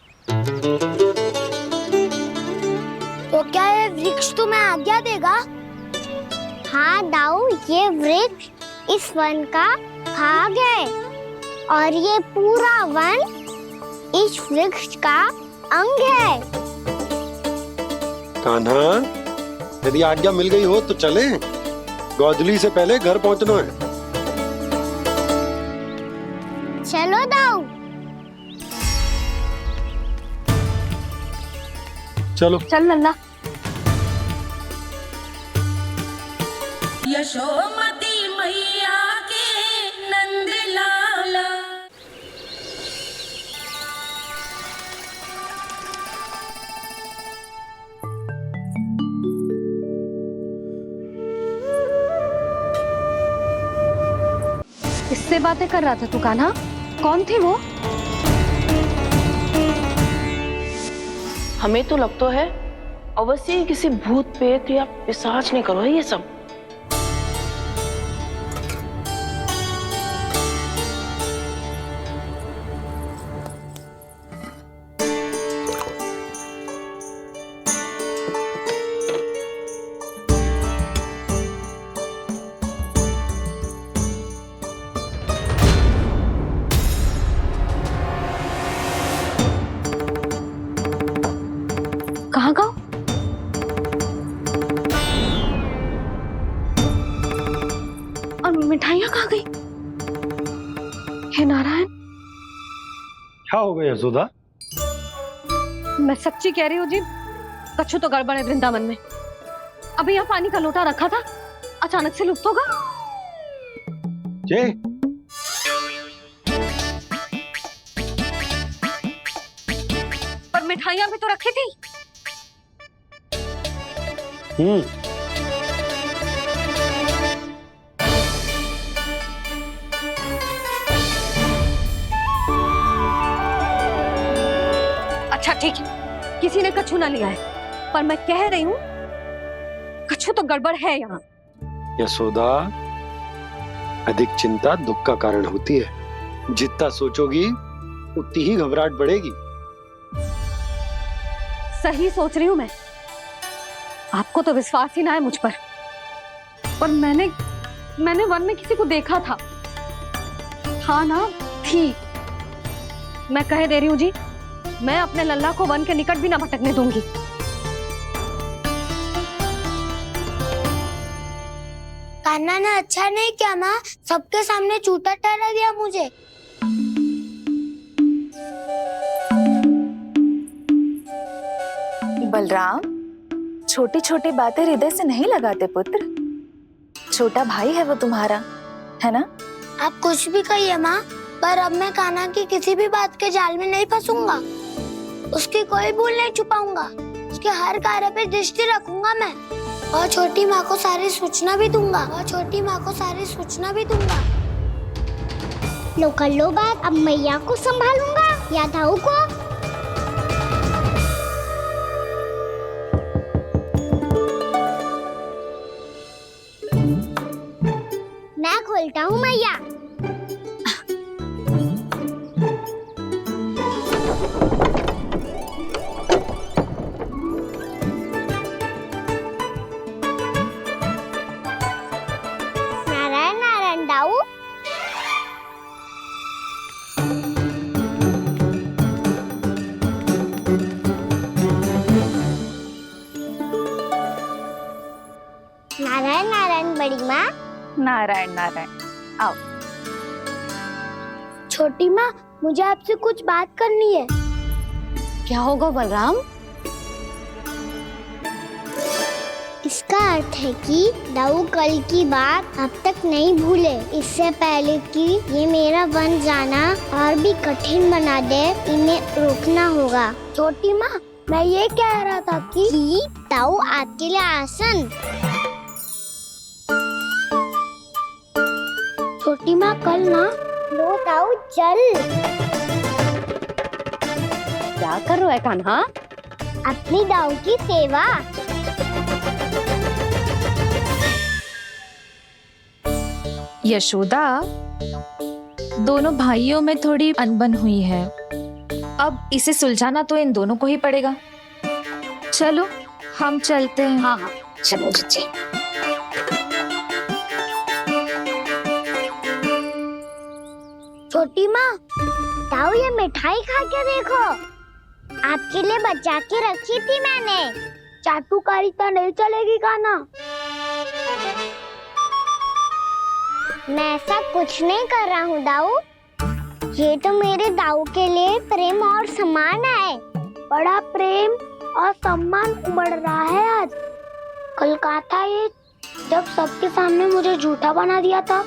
तो क्या ये वृक्ष तुम्हें आज्ञा देगा? हाँ दाऊ, ये वृक्ष इस वन का भाग है और ये पूरा वन इस वृक्ष का अंग है। कान्हा, यदि आज्ञा मिल गई हो तो चले। गोधली से पहले घर पहुंचना है। चलो दाऊ। चलो चल लल्ला। यशोमती मैया के नंद लाला। किससे बातें कर रहा था तू कान्हा? कौन थी वो? हमें तो लगता है अवश्य ही किसी भूत प्रेत या पिशाच ने करो है ये सब। कहाँ गाँव? और मिठाइयाँ कहाँ गई? हे नारायण, क्या हो गया यशोदा? मैं सच्ची कह रही हूँ जी, कछु तो गड़बड़ है वृंदावन में। अभी यहाँ पानी का लोटा रखा था, अचानक से लुप्त होगा। मिठाइयाँ भी तो रखी थी। अच्छा ठीक है, किसी ने कछु ना लिया है, पर मैं कह रही हूँ कछु तो गड़बड़ है यहाँ। यशोदा, अधिक चिंता दुख का कारण होती है। जितना सोचोगी उतनी ही घबराहट बढ़ेगी। सही सोच रही हूँ मैं। आपको तो विश्वास ही ना है मुझ पर मैंने वन में किसी को देखा था। हाँ ना, थी। मैं कह दे रही हूँ जी, मैं अपने लल्ला को वन के निकट भी ना भटकने दूंगी। कान्हा ने अच्छा नहीं किया माँ, सबके सामने चूता ठहरा दिया मुझे। बलराम, छोटी छोटी बातें हृदय से नहीं लगाते पुत्र। छोटा भाई है वो तुम्हारा, है ना? आप कुछ भी कहिए माँ, पर अब मैं कान्हा की किसी भी बात के जाल में नहीं फंसूंगा। उसकी कोई भूल नहीं छुपाऊंगा। उसके हर कार्य पे दृष्टि रखूंगा मैं, और छोटी माँ को सारी सूचना भी दूंगा। लो कर लो बात, अब मैया को संभालूंगा या दाऊ को। मैं खोलता हूँ मैया। नारायण नारायण दाऊ। नारायण नारायण बड़ी माँ। नारायण नारायण, आओ। छोटी माँ, मुझे आपसे कुछ बात करनी है। क्या होगा बलराम? इसका अर्थ है कि दाऊ कल की बात अब तक नहीं भूले। इससे पहले कि ये मेरा वन जाना और भी कठिन बना दे, इन्हें रोकना होगा। छोटी माँ, मैं ये कह रहा था कि दाऊ आपके लिए आसन। छोटी माँ, कल ना लो दाऊ चल। क्या कर रहा है कान्हा? अपनी दाऊ की सेवा। यशोदा, दोनों भाइयों में थोड़ी अनबन हुई है। अब इसे सुलझाना तो इन दोनों को ही पड़ेगा। चलो हम चलते हैं। हाँ हाँ, चलो जी। छोटी माँ, दाऊ ये मिठाई खा के देखो। आपके लिए बचा के रखी थी मैंने। चाटुकारिता नहीं चलेगी कान्हा। मैं ऐसा कुछ नहीं कर रहा हूँ दाऊ। ये तो मेरे दाऊ के लिए प्रेम और सम्मान है। बड़ा प्रेम और सम्मान उमड़ रहा है आज। कल कहा था ये, जब सबके सामने मुझे झूठा बना दिया था।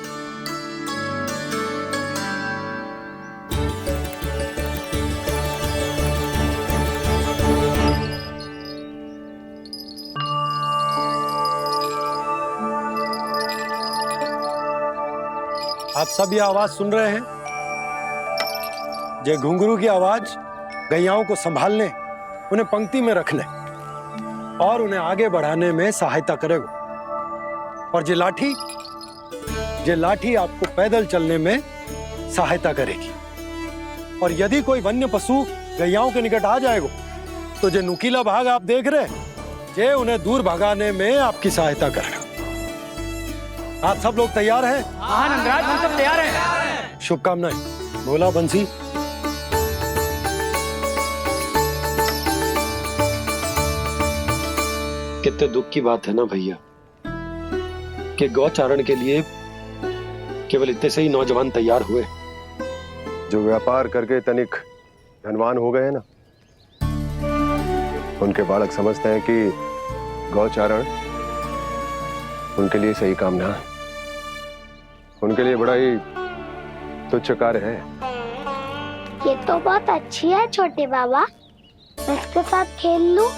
आप सब ये आवाज सुन रहे हैं? ये घुंघरू की आवाज गैयाओं को संभालने, उन्हें पंक्ति में रखने और उन्हें आगे बढ़ाने में सहायता करेगा। और ये लाठी आपको पैदल चलने में सहायता करेगी। और यदि कोई वन्य पशु गैयाओं के निकट आ जाएगा तो जो नुकीला भाग आप देख रहे हैं, ये उन्हें दूर भगाने में आपकी सहायता करेगा। आप सब लोग तैयार हैं? हाँ नंदराज, हम सब तैयार हैं। शुभकामनाएं। बोला बंसी। कितने दुख की बात है ना भैया कि गौचारण के लिए केवल इतने से ही नौजवान तैयार हुए। जो व्यापार करके तनिक धनवान हो गए ना, उनके बालक समझते हैं कि गौचारण उनके लिए सही काम ना है। उनके लिए बड़ा ही तुच्छ कार्य है। ये तो बहुत अच्छी है छोटे बाबा। मैं इसके साथ खेल लूं?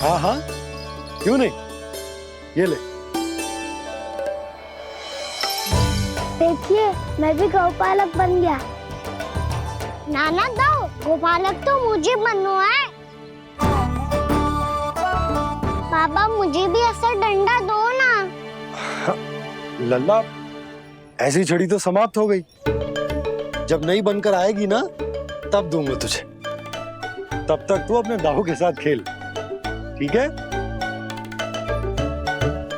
हाँ हाँ, क्यों नहीं, ये ले। देखिए, मैं भी गौपालक बन गया। नाना दो, गौपालक तो मुझे बनना है। पापा मुझे भी ऐसा डंडा दो ना। लल्ला, ऐसी छड़ी तो समाप्त हो गई। जब नई बनकर आएगी ना, तब दूंगा तुझे। तब तक तू अपने दाऊ के साथ खेल, ठीक है?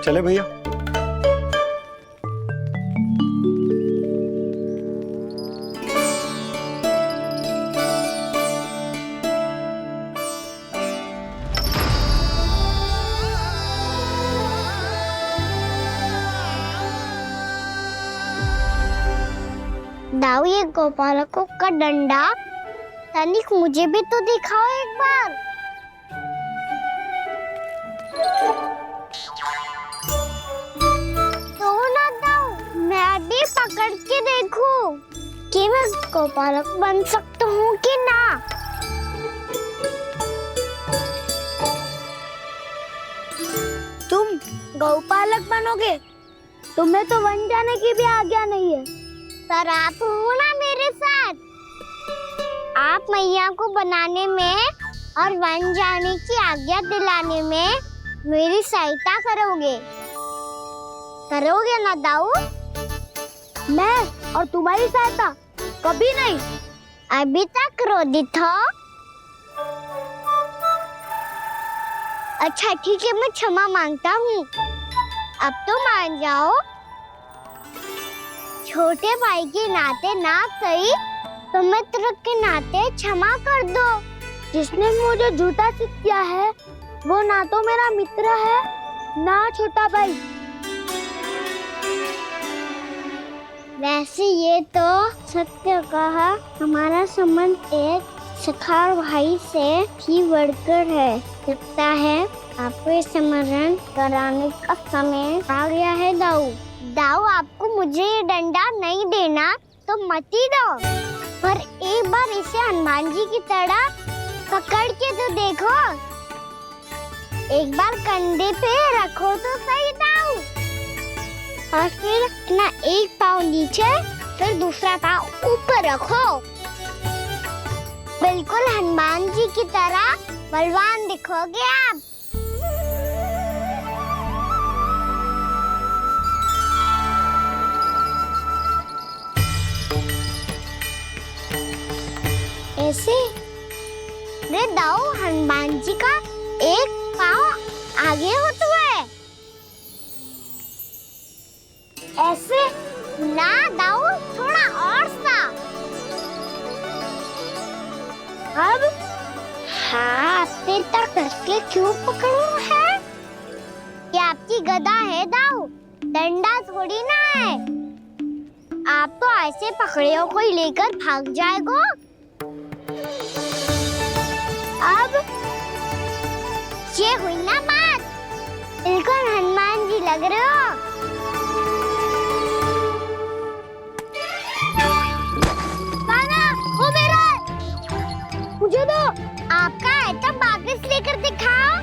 चले भैया। दाऊ, ये गोपालकों का डंडा तनिक मुझे भी तो दिखाओ एक बार। तो ना दाऊ, मैं भी पकड़ के देखूं कि मैं गोपालक बन सकता हूँ कि ना। तुम गौपालक बनोगे? तुम्हें तो वन जाने की भी आज्ञा नहीं है। पर आप हो ना मेरे साथ। आप मैया को बनाने में और वन जाने की आज्ञा दिलाने में मेरी सहायता करोगे, करोगे ना दाऊ? मैं और तुम्हारी सहायता कभी नहीं। अभी तक क्रोधित हो? अच्छा ठीक है, मैं क्षमा मांगता हूँ। अब तो मान जाओ। छोटे भाई के नाते ना सही तो मित्र के नाते क्षमा कर दो। जिसने मुझे झूठा सिद्ध किया है वो ना तो मेरा मित्र है ना छोटा भाई। वैसे ये तो सत्य कहा, हमारा संबंध एक सखा भाई से भी बढ़कर है। लगता है आपको स्मरण कराने का समय आ गया है दाऊ। दाऊ, आपको मुझे ये डंडा नहीं देना तो मत ही दो, पर एक बार इसे हनुमान जी की तरह पकड़ के तो देखो। एक बार कंधे पे रखो तो सही दाऊ, और फिर अपना एक पाँव नीचे फिर दूसरा पाँव ऊपर रखो। बिल्कुल हनुमान जी की तरह बलवान दिखोगे आप। ऐसे रे दाऊ, हनुमान जी का एक पाँव आगे होता है। ऐसे ना दाऊ, थोड़ा और सा। अब हाँ, फिर तक कसके क्यों पकड़ू है? ये आपकी गदा है दाऊ, डंडा थोड़ी ना है। आप तो ऐसे पकड़ियों को ही लेकर भाग जाएगो। अब ये हुई ना बात, बिल्कुल हनुमान जी लग रहे हो। कान्हा, वो मेरा है। मुझे दो। आपका आइटम वापस लेकर दिखाओ।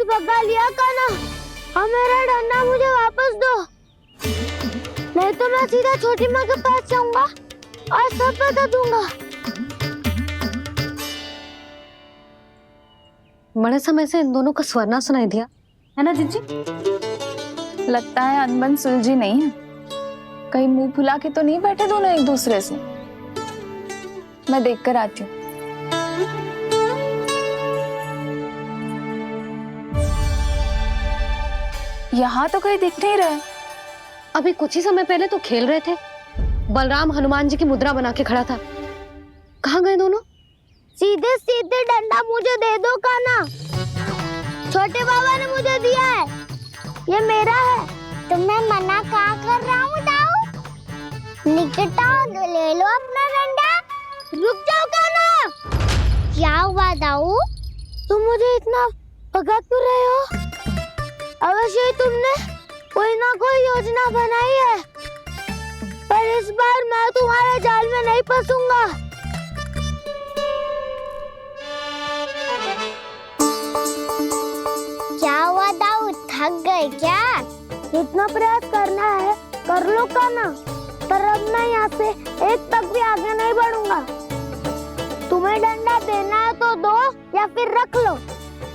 भगा लिया कान्हा, अब मेरा डंडा मुझे वापस दो, नहीं तो मैं सीधा छोटी माँ के पास जाऊंगा और सब बता दूंगा। बड़े समय से इन दोनों का स्वर सुनाई दिया, है ना जीजी? लगता है अनबन सुलझी नहीं है। कहीं मुंह फुला के तो नहीं बैठे दोनों एक दूसरे से? मैं देखकर आती हूँ। यहाँ तो कहीं दिख नहीं रहे। अभी कुछ ही समय पहले तो खेल रहे थे। बलराम हनुमान जी की मुद्रा बना के खड़ा था। कहाँ गए दोनों? सीधे सीधे डंडा मुझे दे दो कान्हा। छोटे बाबा ने मुझे दिया है, ये मेरा है। तो मैं मना कहाँ कर रहा हूँ दाऊ? निकट आओ, ले लो अपना डंडा। रुक जाओ कान्हा। क्या हुआ दाऊ? तुम मुझे इतना भगा क्यों रहे हो? अवश्य ही तुमने कोई ना कोई योजना बनाई है, पर इस बार मैं तुम्हारे जाल में नहीं फंसूंगा। क्या हुआ दाऊ, थक गए क्या? इतना प्रयास करना है कर लो कान्हा, पर अब मैं यहाँ से एक तक भी आगे नहीं बढ़ूंगा। तुम्हें डंडा देना है तो दो या फिर रख लो।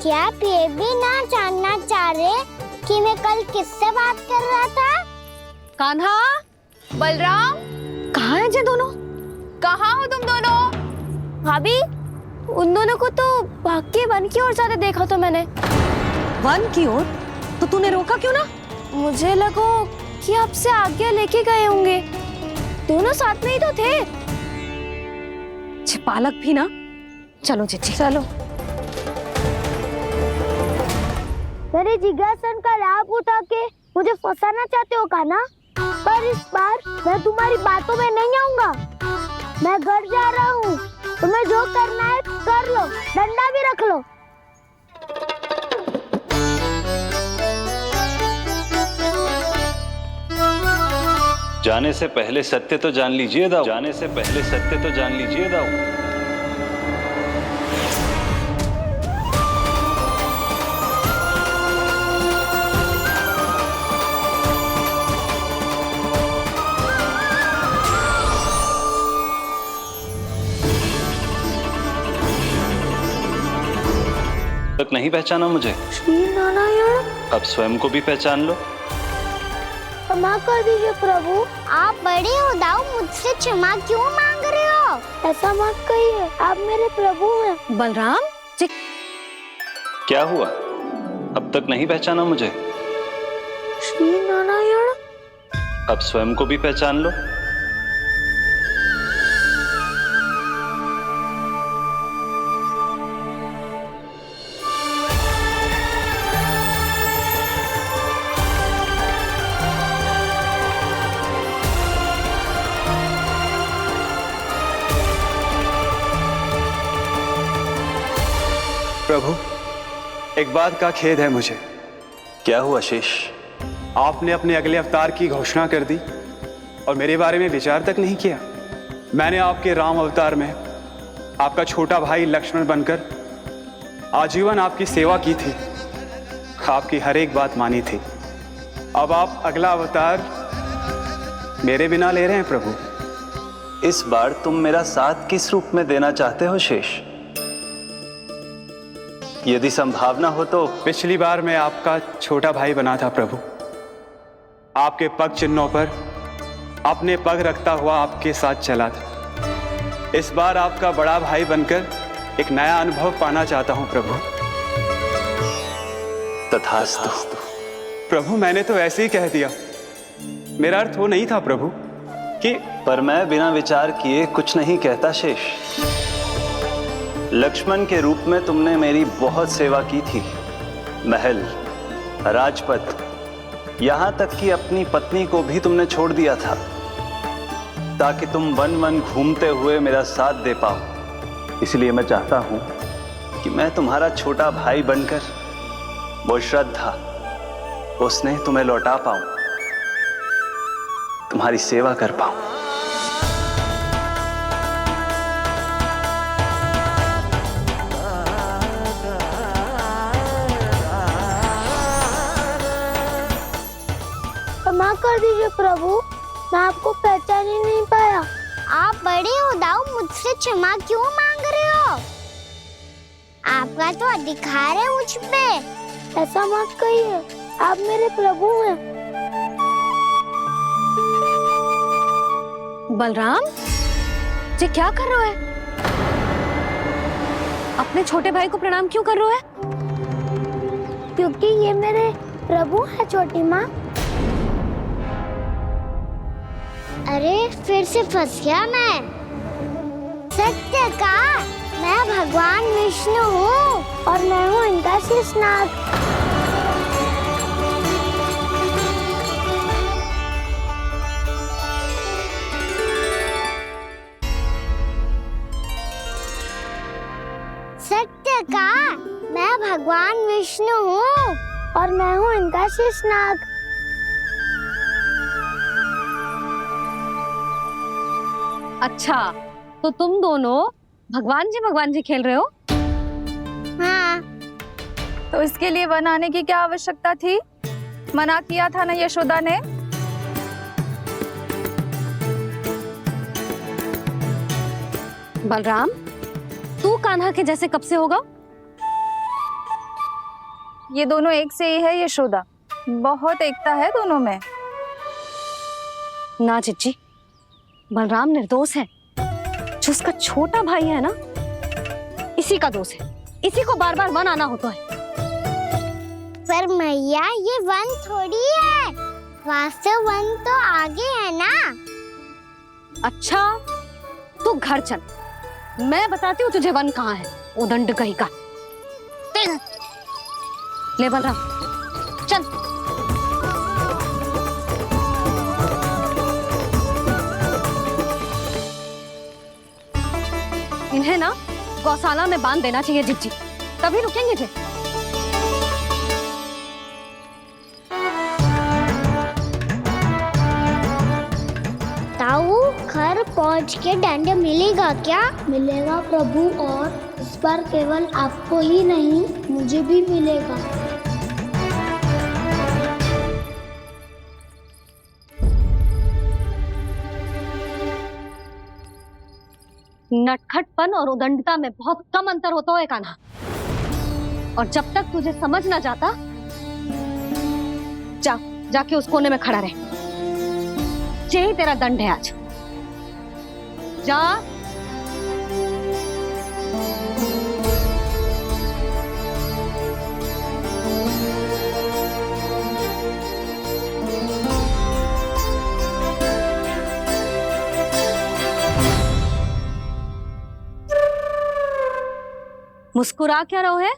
क्या आप ये भी ना जानना चाह रहे कि मैं कल किससे बात कर रहा था? कान्हा, बलराम, कहाँ हैं ये दोनों? कहाँ हो तुम दोनों? भाभी, उन दोनों को तो भाग के वन की ओर जाते देखा तो मैंने। वन की ओर? तो तूने रोका क्यों ना? मुझे लगा कि आपसे आगे लेके गए होंगे। दोनों साथ में ही तो थे। पालक भी ना। चलो जीजी, चलो। मेरे जिज्ञासन का लाभ उठा के मुझे फंसाना चाहते हो कान्हा? पर इस बार मैं तुम्हारी बातों में नहीं आऊंगा। मैं घर जा रहा हूँ, तुम्हें जो करना है कर लो, डंडा भी रख लो। जाने से पहले सत्य तो जान लीजिए दाऊ। जाने से पहले सत्य तो जान लीजिए दाऊ। तक नहीं पहचाना मुझे? श्री नारायण। अब स्वयं को भी पहचान लो। क्षमा कर दीजिए प्रभु। आप बड़े हो दाऊ, मुझसे क्षमा क्यों मांग रहे हो? ऐसा मत कहिए, आप मेरे प्रभु हैं। बलराम, क्या हुआ? अब तक नहीं पहचाना मुझे? श्री नारायण। अब स्वयं को भी पहचान लो। प्रभु, एक बात का खेद है मुझे। क्या हुआ शेष? आपने अपने अगले अवतार की घोषणा कर दी और मेरे बारे में विचार तक नहीं किया। मैंने आपके राम अवतार में आपका छोटा भाई लक्ष्मण बनकर आजीवन आपकी सेवा की थी, आपकी हर एक बात मानी थी। अब आप अगला अवतार मेरे बिना ले रहे हैं प्रभु। इस बार तुम मेरा साथ किस रूप में देना चाहते हो शेष? यदि संभावना हो तो। पिछली बार मैं आपका छोटा भाई बना था प्रभु। आपके पग चिन्हों पर अपने पग रखता हुआ आपके साथ चला था। इस बार आपका बड़ा भाई बनकर एक नया अनुभव पाना चाहता हूं प्रभु। तथास्तु। प्रभु, मैंने तो ऐसे ही कह दिया, मेरा अर्थ वो नहीं था प्रभु कि। पर मैं बिना विचार किए कुछ नहीं कहता शेष। लक्ष्मण के रूप में तुमने मेरी बहुत सेवा की थी। महल, राजपथ, यहां तक कि अपनी पत्नी को भी तुमने छोड़ दिया था ताकि तुम वन वन घूमते हुए मेरा साथ दे पाओ। इसलिए मैं चाहता हूं कि मैं तुम्हारा छोटा भाई बनकर वो श्रद्धा, वो स्नेह तुम्हें लौटा पाऊं, तुम्हारी सेवा कर पाऊं। क्षमा कर दीजिए प्रभु, मैं आपको पहचान ही नहीं पाया। आप बड़े हो दाऊ, मुझसे क्षमा क्यों मांग रहे हो? आपका तो अधिकार है मुझ पे। ऐसा मत कहिए, आप मेरे प्रभु हैं। बलराम, ये क्या कर रहा है? अपने छोटे भाई को प्रणाम क्यों कर रहा है? क्योंकि ये मेरे प्रभु है छोटी माँ। अरे फिर से फंस गया मैं। सत्य का मैं भगवान विष्णु हूँ और मैं हूँ इनका शेषनाग। सत्य का मैं भगवान विष्णु हूँ और मैं हूँ इनका शेषनाग। अच्छा, तो तुम दोनों भगवान जी खेल रहे हो? हाँ। तो इसके लिए वन आने की क्या आवश्यकता थी? मना किया था ना यशोदा ने? बलराम, तू कान्हा के जैसे कब से होगा? ये दोनों एक से ही है यशोदा, बहुत एकता है दोनों में। ना चिच्ची, बलराम निर्दोष है। जो उसका छोटा भाई है ना, इसी का दोष है। इसी को बार बार वन आना होता है। पर मैया ये वन थोड़ी है, वास्तव वन तो आगे है ना। अच्छा, तू घर चल, मैं बताती हूँ तुझे वन कहाँ है। उदंड कहीं का। ले बलराम, चल। इन्हें ना गौशाला में बांध देना चाहिए जिज्जी, तभी रुकेंगे जे। ताऊ, घर पहुंच के दंड मिलेगा क्या? मिलेगा प्रभु, और इस बार केवल आपको ही नहीं मुझे भी मिलेगा। नटखटपन और उदंडता में बहुत कम अंतर होता है कान्हा, और जब तक तुझे समझ ना जाता, जाके उस कोने में खड़ा रहे। यही तेरा दंड है आज। जा। मुस्कुरा क्या रहो है?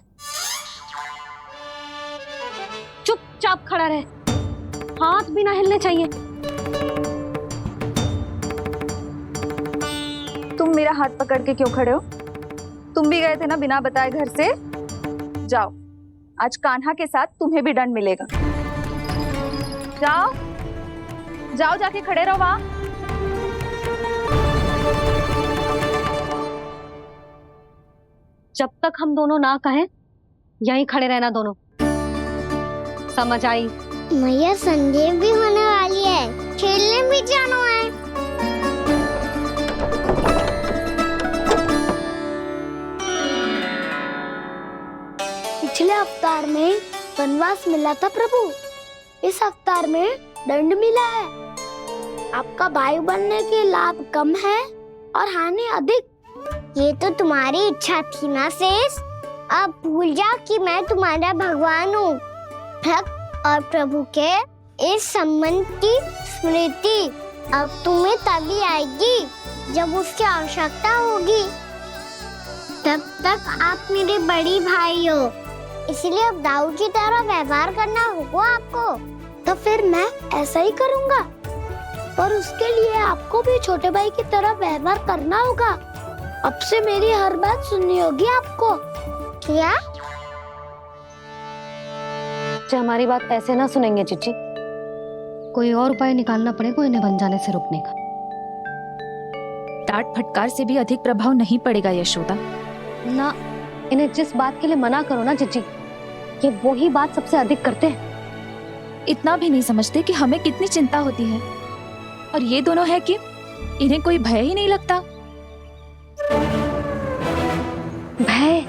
चुपचाप खड़ा रहे, हाथ भी ना हिलने चाहिए। तुम मेरा हाथ पकड़ के क्यों खड़े हो? तुम भी गए थे ना बिना बताए घर से। जाओ, आज कान्हा के साथ तुम्हें भी दंड मिलेगा। जाओ जाओ, जाके खड़े रहो वहां। जब तक हम दोनों ना कहें, यहीं खड़े रहना दोनों। समझ आई? मैया, संध्या भी होने वाली है, खेलने भी जाना है। पिछले अवतार में वनवास मिला था प्रभु, इस अवतार में दंड मिला है। आपका भाई बनने के लाभ कम है और हानि अधिक। ये तो तुम्हारी इच्छा थी ना शेष। अब भूल जा कि मैं तुम्हारा भगवान हूँ। भक्त और प्रभु के इस संबंध की स्मृति अब तुम्हें तभी आएगी जब उसकी आवश्यकता होगी। तब तक आप मेरे बड़ी भाई हो, इसलिए अब दाऊ की तरह व्यवहार करना होगा आपको। तो फिर मैं ऐसा ही करूँगा, पर उसके लिए आपको भी छोटे भाई की तरह व्यवहार करना होगा। अब से मेरी हर बात सुननी होगी आपको। क्या? जो हमारी बात ऐसे ना सुनेंगे चिच्ची, कोई और उपाय निकालना पड़ेगा इन्हें बन जाने से रुकने का। डांट फटकार से भी अधिक प्रभाव नहीं पड़ेगा यशोदा। ना, इन्हें जिस बात के लिए मना करो ना चिच्ची, ये वही बात सबसे अधिक करते हैं। इतना भी नहीं समझते कि हमें कितनी चिंता होती है, और ये दोनों है कि इन्हें कोई भय ही नहीं लगता। भय?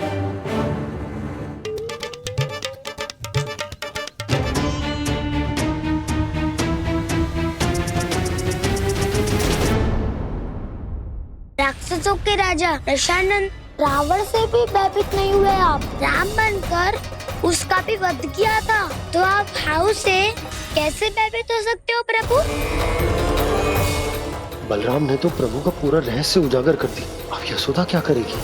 देशों के राजा दशानन, रावण से भी भयभीत नहीं हुए आप। राम बनकर उसका भी वध किया था, तो आप हाउ से कैसे भयभीत हो सकते हो प्रभु? बलराम ने तो प्रभु का पूरा रहस्य उजागर कर दी। अब यशोदा क्या करेगी?